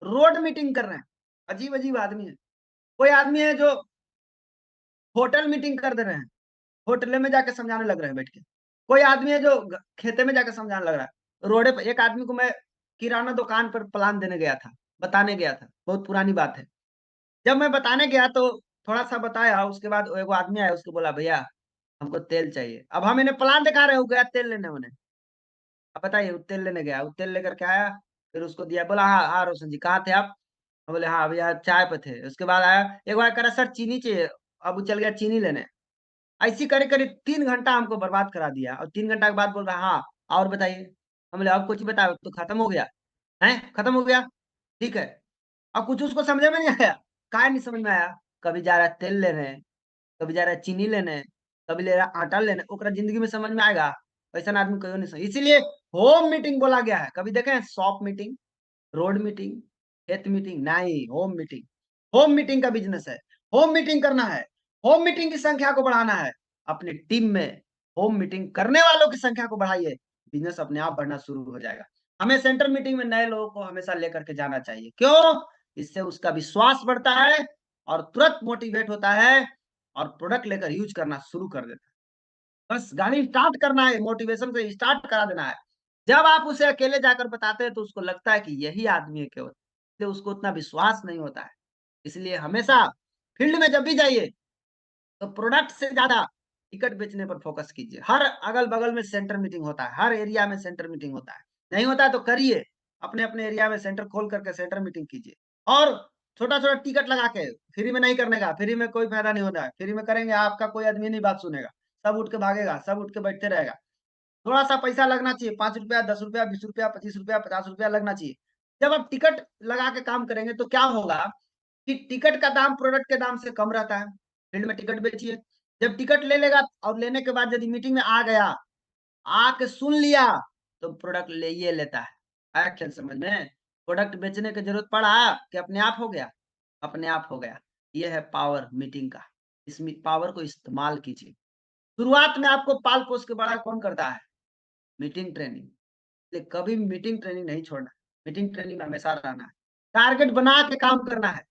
रोड मीटिंग कर रहे हैं। अजीब अजीब आदमी है। कोई आदमी है जो होटल मीटिंग कर दे रहे हैं, होटल में जाके समझाने लग रहे हैं बैठ के। कोई आदमी है जो खेते में जाके समझाने लग रहा है। रोडे पे एक आदमी को मैं किराना दुकान पर प्लान देने गया था, बताने गया था, बहुत पुरानी बात है। जब मैं बताने गया तो थोड़ा सा बताया, उसके बाद एगो आदमी आया, उसको बोला भैया हमको तेल चाहिए। अब हम इन्हें प्लान दिखा रहे हो, गया तेल लेने उन्हें। अब बताइए, वो तेल लेने गया, वो तेल लेकर के आया, फिर उसको दिया, बोला हाँ हाँ रोशन जी कहाँ थे आप? हम बोले हाँ भैया चाय पे थे। उसके बाद आया एक बार, कह रहा सर चीनी चाहिए। अब वो चल गया चीनी लेने। ऐसी करे करीब 3 घंटा हमको बर्बाद करा दिया, और 3 घंटा के बाद बोल रहा हाँ और बताइए। हम बोले अब कुछ बताओ, तो खत्म हो गया है, खत्म हो गया, ठीक है। अब कुछ उसको समझ में नहीं आया। काय नहीं समझ में आया? कभी जा रहा है तेल लेने, कभी जा रहा है चीनी लेने, कभी ले रहा है आटा लेने, ओकरा जिंदगी में समझ में आएगा? ऐसा आदमी कहियो नहीं समझ। इसीलिए होम मीटिंग बोला गया है। कभी देखे शॉप मीटिंग, रोड मीटिंग, खेत मीटिंग? नहीं, होम मीटिंग। होम मीटिंग का बिजनेस है। होम मीटिंग करना है, होम मीटिंग की संख्या को बढ़ाना है। अपनी टीम में होम मीटिंग करने वालों की संख्या को बढ़ाइए, बिजनेस अपने आप बढ़ना शुरू हो जाएगा। हमें सेंटर मीटिंग में नए लोगों को हमेशा लेकर के जाना चाहिए। क्यों? इससे उसका विश्वास बढ़ता है और तुरंत मोटिवेट होता है और प्रोडक्ट लेकर यूज करना शुरू कर देता है। बस गाड़ी स्टार्ट करना है, मोटिवेशन से स्टार्ट करा देना है। जब आप उसे अकेले जाकर बताते हैं तो उसको लगता है कि यही आदमी है केवल, इसलिए उसको उतना विश्वास नहीं होता है। इसलिए हमेशा फील्ड में जब भी जाइए तो प्रोडक्ट से ज्यादा टिकट बेचने पर फोकस कीजिए। हर अगल-बगल में सेंटर मीटिंग होता है, हर एरिया में सेंटर मीटिंग होता है। नहीं होता है तो करिए, अपने-अपने एरिया में सेंटर खोल करके सेंटर मीटिंग कीजिए। और छोटा-छोटा टिकट लगा के, फ्री में नहीं करने का, फ्री में कोई फायदा नहीं होता है। फ्री में करेंगे आपका कोई आदमी नहीं बात सुनेगा, सब उठ के भागेगा, सब उठ के बैठते रहेगा। थोड़ा-सा पैसा लगना चाहिए, ₹5, ₹10, ₹20, ₹25, ₹50 लगना चाहिए। जब आप टिकट लगा के काम करेंगे तो क्या होगा कि टिकट का दाम प्रोडक्ट के दाम से कम रहता है। फील्ड में टिकट बेचिए, जब टिकट ले लेगा और लेने के बाद यदि मीटिंग में आ गया, आके सुन लिया, तो प्रोडक्ट ले ये लेता है। आया ख्याल समझ में? प्रोडक्ट बेचने की जरूरत पड़ा कि अपने आप हो गया? अपने आप हो गया। ये है पावर मीटिंग का। इस पावर को इस्तेमाल कीजिए। शुरुआत में आपको पाल पोस के बड़ा कौन करता है? Meeting training. इसलिए कभी मीटिंग ट्रेनिंग नहीं छोड़ना। मीटिंग ट्रेनिंग में हमेशा रहना है। टारगेट बना के काम करना है।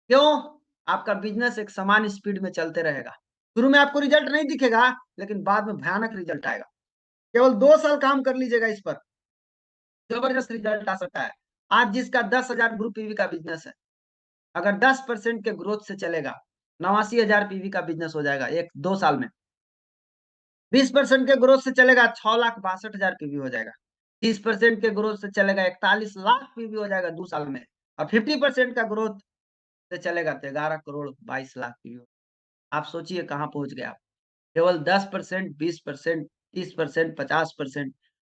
क्यों? आपका बिज़नेस एक समान स्पीड में चलते रहेगा। शुरू में आपको रिज़ल्ट नहीं दिखेगा, लेकिन बाद में भयानक रिज़ल्ट आएगा। केवल 2 साल काम कर लीजिएगा इस पर, ज़बरदस्त रिज़ल्ट आ सकता है। आज जिसका 10,000 ग्रुप पीवी का बिज़नेस है, अगर 10% के ग्रोथ से चलेगा, 89,000 पीवी का बिज़नेस हो जाएगा 1-2 साल में। 20% के ग्रोथ से चलेगा, 6,62,000 पीवी हो जाएगा। 30% के ग्रोथ से चलेगा, 41 लाख पीवी हो जाएगा 2 साल में। और 50% का ग्रोथ से चलेगा तो 11 करोड़ 22 लाख पीवी। आप सोचिए कहाँ पहुँच गए आप। केवल 10%, 20%, 30%, 50%।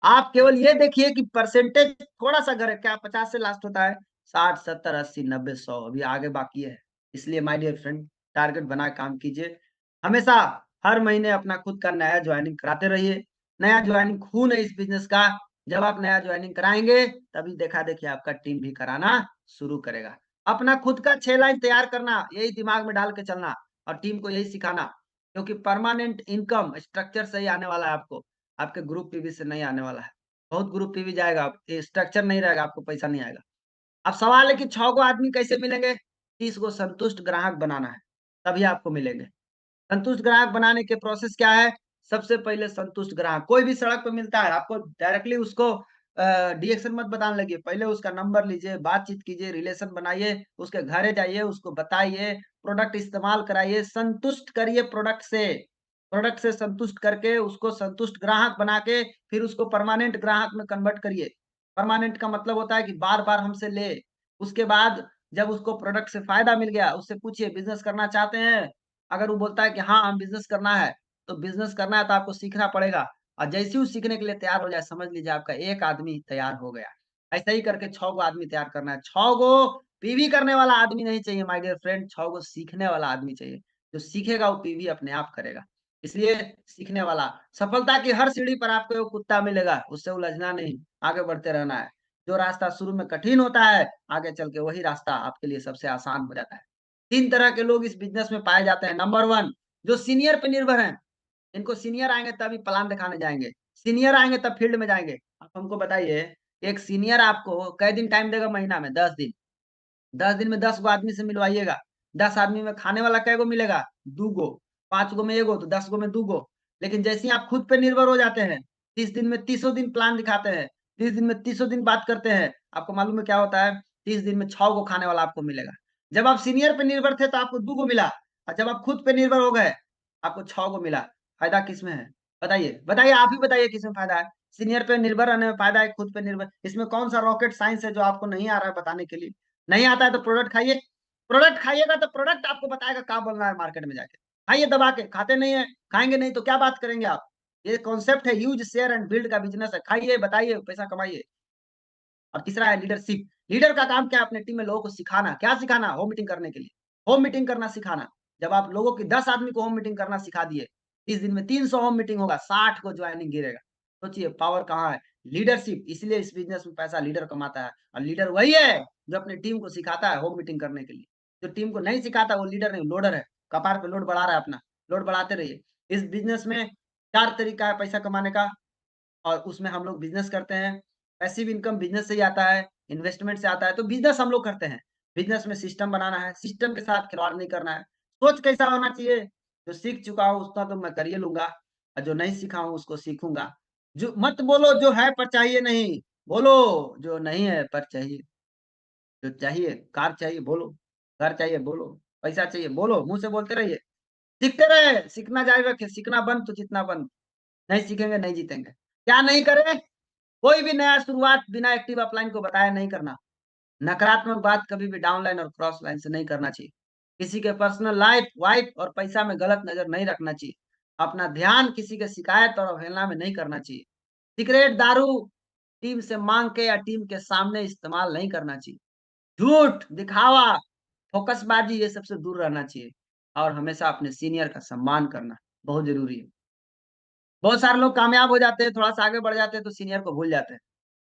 आप केवल ये देखिए कि परसेंटेज थोड़ा-सा अगर क्या 50 से लास्ट होता है, 60, 70, 80, 90, 100 अभी आगे बाकी है। इसलिए माय डियर फ्रेंड, टारगेट बना के काम कीजिए। हमेशा हर महीने अपना खुद का नया जॉइनिंग कराते रहिए। नया जॉइनिंग खून है इस बिज़नेस का। जब आप नया जॉइनिंग कराएँगे, तभी देखा-देखी आपका टीम भी कराना शुरू करेगा। अपना खुद का 6 लाइन तैयार करना, यही दिमाग में डाल के चलना और टीम को यही सिखाना। क्योंकि परमानेंट इनकम स्ट्रक्चर से ही आने वाला है आपको, आपके ग्रुप पीवी से नहीं आने वाला है। बहुत ग्रुप पीवी जाएगा, ये स्ट्रक्चर नहीं रहेगा, आपको पैसा नहीं आएगा। अब सवाल है कि 6 गो आदमी कैसे मिलेंगे? 30 गो संतुष्ट ग्राहक बनाना है, तभी आपको मिलेंगे। संतुष्ट ग्राहक बनाने के प्रोसेस क्या है? सबसे पहले संतुष्ट ग्राहक कोई भी सड़क पे मिलता है, आपको डायरेक्टली उसको डिरेक्शन मत बताने लगिए। पहले उसका नंबर लीजिए, बातचीत कीजिए, रिलेशन बनाइए, उसके घरे जाइए, उसको बताइए, प्रोडक्ट इस्तेमाल कराइए, संतुष्ट करिए प्रोडक्ट से। प्रोडक्ट से संतुष्ट करके उसको संतुष्ट ग्राहक बना के फिर उसको परमानेंट ग्राहक में कन्वर्ट करिए। परमानेंट का मतलब होता है कि बार-बार हमसे ले। उसके बाद जब उसको प्रोडक्ट से फायदा मिल गया, उससे पूछिए बिजनेस करना चाहते हैं? अगर वो बोलता है कि हाँ, हम बिजनेस करना है, तो बिजनेस करना है तो आपको सीखना पड़ेगा। और जैसे ही वो सीखने के लिए तैयार हो जाए, समझ लीजिए आपका एक आदमी तैयार हो गया। ऐसा ही करके 6 गो आदमी तैयार करना है। 6 गो पीवी करने वाला आदमी नहीं चाहिए माय डियर फ्रेंड, 6 गो सीखने वाला आदमी चाहिए। जो सीखेगा वो पीवी अपने आप करेगा। इसलिए सीखने वाला, सफलता की हर सीढ़ी पर आपको एक कुत्ता मिलेगा, उससे उलझना नहीं, आगे बढ़ते रहना है। जो रास्ता शुरू में कठिन होता है, आगे चल के वही रास्ता आपके लिए सबसे आसान हो जाता है। 3 तरह के लोग इस बिज़नेस में पाए जाते हैं। नंबर 1 जो सीनियर पे निर्भर हैं। इनको सीनियर आएँगे तभी प्लान दिखाने जाएँगे। सीनियर आएँगे तब फील्ड में जाएँगे। आप हमको बताइए, एक सीनियर आपको कै दिन टाइम देगा महीना में? 10 दिन। 10 दिन में 10 गो आदमी से मिलवाइएगा। 10 आदमी में खाने वाला कै गो मिलेगा? 2 गो। 5 गो में 1 गो तो 10 गो में 2 गो। लेकिन जैसे ही आप खुद पे निर्भर हो जाते हैं, 30 दिन में 30 दिन प्लान दिखाते हैं, 30 दिन में 30 दिन बात करते हैं, आपको मालूम है क्या होता है? 30 दिन में 6 गो खाने वाला आपको मिलेगा। जब आप सीनियर पे निर्भर थे तो आपको 2 गो मिला और जब आप खुद पे निर्भर हो गए, आपको 6 गो मिला। फ़ायदा किसमें है? बताइए, बताइए आप ही बताइए किसमें फ़ायदा है? सीनियर पे निर्भर रहने में फ़ायदा है, खुद पे निर्भर इसमें कौन-सा रॉकेट साइंस है जो आपको नहीं आ रहा है बताने के लिए? नहीं आता है तो प्रोडक्ट खाइए। प्रोडक्ट खाइएगा तो प्रोडक्ट आपको बताएगा क्या बोलना है मार्केट में जाके। खाइए दबा के, खाते नहीं है, खाएँगे नहीं तो क्या बात करेंगे आप? ये कॉन्सेप्ट है यूज़, शेयर एंड बिल्ड का बिज़नेस है। खाइए, बताइए, पैसा कमाइए। और तीसरा है लीडरशिप। लीडर का काम क्या है? अपने टीम में लोगों को सिखाना। क्या सिखाना? होम मीटिंग करने के लिए। होम मीटिंग करना सिखाना। जब आप लोगों की 10 आदमी को होम मीटिंग करना सिखा दिए, 30 दिन में 300 होम मीटिंग होगा, 60 को जॉइनिंग गिरेगा। सोचिए पावर कहाँ है? लीडरशिप। इसलिए इस बिज़नेस में पैसा लीडर कमाता है और लीडर वही है जो अपनी टीम को सिखाता है होम मीटिंग करने के लिए। जो टीम को नहीं सिखाता वो लीडर नहीं, लोडर है। कपार पे लोड बढ़ा रहा है अपना, लोड बढ़ाते रहिए। इस बिज़नेस में 4 तरीका है पैसा कमाने का। और उसमें हम लोग बिज़नेस करते हैं। पैसिव इनकम बिज़नेस से ही आता है, इन्वेस्टमेंट से आता है, तो बिज़नेस हम लोग करते हैं। बिज़नेस में सिस्टम बनाना है, सिस्टम के साथ खिलवाड़ नहीं करना है। सोच कैसा होना चाहिए? जो सीख चुका हूँ उसका तो मैं कर ही लूँगा और जो नहीं सीखा हूँ उसको सीखूँगा। जो मत बोलो जो है पर चाहिए नहीं, बोलो जो नहीं है पर चाहिए। जो चाहिए, कार चाहिए बोलो, घर चाहिए बोलो, पैसा चाहिए बोलो, मुँह से बोलते रहिए। सीखते रहे, सीखना जारी रखें, सीखना बंद तो जीतना बंद। नहीं सीखेंगे नहीं जीतेंगे। क्या नहीं करें? कोई भी नया शुरुआत बिना एक्टिव अपलाइन को बताए नहीं करना। नकारात्मक बात कभी भी डाउनलाइन और क्रॉस लाइन से नहीं करना चाहिए। किसी के पर्सनल लाइफ, वाइफ और पैसा में गलत नज़र नहीं रखना चाहिए। अपना ध्यान किसी के शिकायत और अवहेलना में नहीं करना चाहिए। सिगरेट, दारू टीम से माँग के या टीम के सामने इस्तेमाल नहीं करना चाहिए। झूठ, दिखावा, फोकसबाज़ी ये सबसे दूर रहना चाहिए और हमेशा अपने सीनियर का सम्मान करना बहुत ज़रूरी है। बहुत सारे लोग कामयाब हो जाते हैं, थोड़ा-सा आगे बढ़ जाते हैं तो सीनियर को भूल जाते हैं।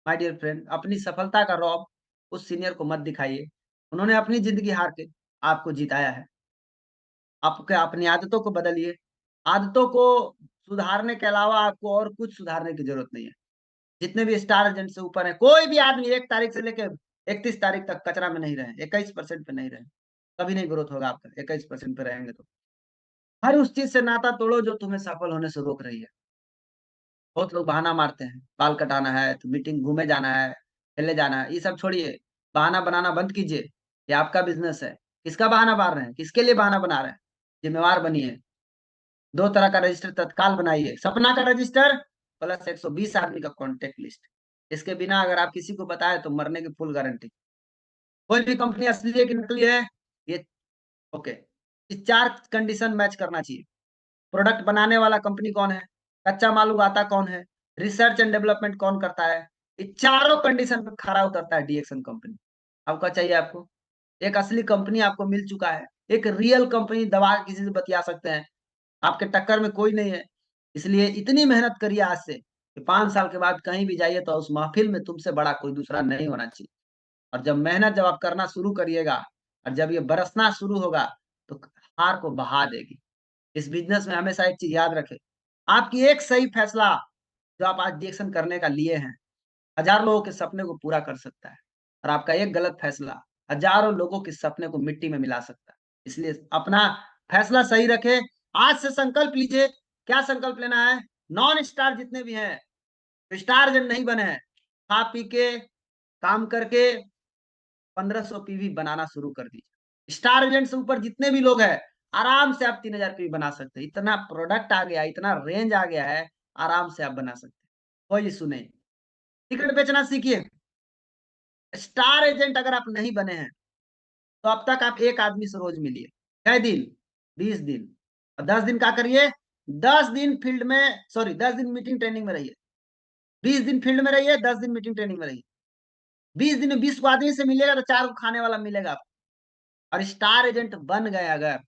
माय डियर फ्रेंड, अपनी सफलता का रौब उस सीनियर को मत दिखाइए। उन्होंने अपनी ज़िंदगी हार के आपको जिताया है। आपके अपनी आदतों को बदलिए। आदतों को सुधारने के अलावा आपको और कुछ सुधारने की ज़रूरत नहीं है। जितने भी स्टार एजेंट से ऊपर हैं, कोई भी आदमी 1 तारीख से लेके 31 तारीख तक कचरा में नहीं रहे, 21% पे नहीं रहे। कभी नहीं ग्रोथ होगा आपका 21% पे रहेंगे तो। हर उस चीज़ से नाता तोड़ो जो तुम्हें सफल होने से रोक रही है। बहुत लोग बहाना मारते हैं, बाल कटाना है, तो मीटिंग घूमे जाना है, खेलने जाना है, ये सब छोड़िए। बहाना बनाना बंद कीजिए, ये आपका बिज़नेस है। किसका बहाना मार रहे हैं? किसके लिए बहाना बना रहे हैं? ज़िम्मेवार बनिए। 2 तरह का रजिस्टर तत्काल बनाइए, सपना का रजिस्टर प्लस 120 आदमी का कॉन्टैक्ट लिस्ट। इसके बिना अगर आप किसी को बताएँ तो मरने की फुल गारंटी। कोई भी कंपनी असली है कि नकली है, ये ओके। ये 4 कंडीशन मैच करना चाहिए। प्रोडक्ट बनाने वाला कंपनी कौन है? कच्चा माल उगाता कौन है? रिसर्च एंड डेवलपमेंट कौन करता है? ये चारों कंडीशन पे खरा उतरता है डीएक्सन कंपनी। अब क्या चाहिए आपको? एक असली कंपनी आपको मिल चुका है। एक रियल कंपनी दबा के किसी से बतिया सकते हैं। आपके टक्कर में कोई नहीं है। इसलिए इतनी मेहनत करिए आज से कि 5 साल के बाद कहीं भी जाइए तो उस महफ़िल में तुमसे बड़ा कोई दूसरा नहीं होना चाहिए। और जब आप करना शुरू करिएगा और जब ये बरसना शुरू होगा, तो हार को बहा देगी। इस बिज़नेस में हमेशा एक चीज़ याद रखें, आपकी एक सही फैसला जो आप आज डिसीज़न करने का लिए हैं, हज़ार लोगों के सपने को पूरा कर सकता है और आपका एक गलत फैसला हज़ारों लोगों के सपने को मिट्टी में मिला सकता है। इसलिए अपना फैसला सही रखें। आज से संकल्प लीजिए, क्या संकल्प लेना है? नॉन स्टार जितने भी हैं, स्टार जन नहीं बने हैं, खा-पी के, काम करके 1500 पीवी बनाना शुरू कर दीजिए। स्टार एजेंट से ऊपर जितने भी लोग हैं, आराम से आप 3000 पीवी बना सकते हैं। इतना प्रोडक्ट आ गया, इतना रेंज आ गया है, आराम से आप बना सकते हैं। कोई इश्यू नहीं। टिकट बेचना सीखिए। स्टार एजेंट अगर आप नहीं बने हैं, तो अब तक आप एक आदमी से रोज मिलिए। कै दिन? 20 दिन। और 10 दिन क्या करिए? 10 दिन फील्ड में, सॉरी 10 दिन मीटिंग ट्रेनिंग में रहिए। 20 दिन फील्ड में रहिए, 10 दिन मीटिंग ट्रेनिंग में रहिए। 20 दिन में 20 को आदमी से मिलेगा तो 4 को खाने वाला मिलेगा आपको। और स्टार एजेंट बन गए अगर,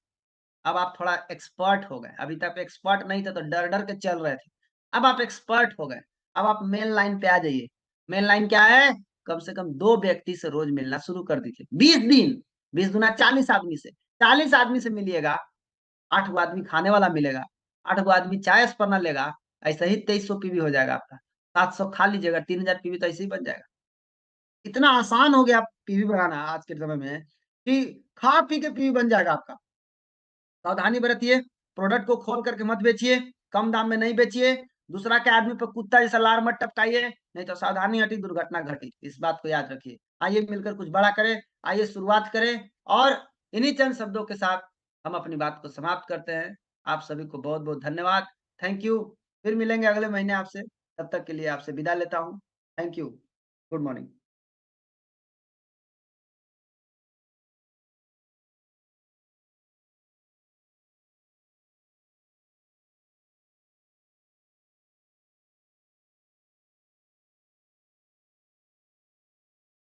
अब आप थोड़ा एक्सपर्ट हो गए। अभी तक एक्सपर्ट नहीं थे तो डर डर के चल रहे थे, अब आप एक्सपर्ट हो गए। अब आप मेन लाइन पे आ जाइए। मेन लाइन क्या है? कम से कम 2 व्यक्ति से रोज मिलना शुरू कर दीजिए। 20 दिन, 20 गुना 40 आदमी से, 40 आदमी से मिलिएगा। 8 गो आदमी खाने वाला मिलेगा, 8 गो आदमी चाय स्पर्नर लेगा। ऐसे ही 2300 पीवी हो जाएगा आपका। 700 खा लीजिएगा, 3000 पीवी तो ऐसे ही बन जाएगा। इतना आसान हो गया पीवी बनाना आज के समय में कि खा पी के पीवी बन जाएगा आपका। सावधानी बरतिए, प्रोडक्ट को खोल करके मत बेचिए, कम दाम में नहीं बेचिए, दूसरा के आदमी पर कुत्ता जैसा लार मत टपकाइए, नहीं तो सावधानी हटी दुर्घटना घटी। इस बात को याद रखिए। आइए मिलकर कुछ बड़ा करें, आइए शुरुआत करें। और इन्हीं चंद शब्दों के साथ हम अपनी बात को समाप्त करते हैं। आप सभी को बहुत बहुत धन्यवाद। Thank you. फिर मिलेंगे अगले महीने आपसे। तब तक के लिए आपसे विदा लेता हूँ। Thank you. Good morning.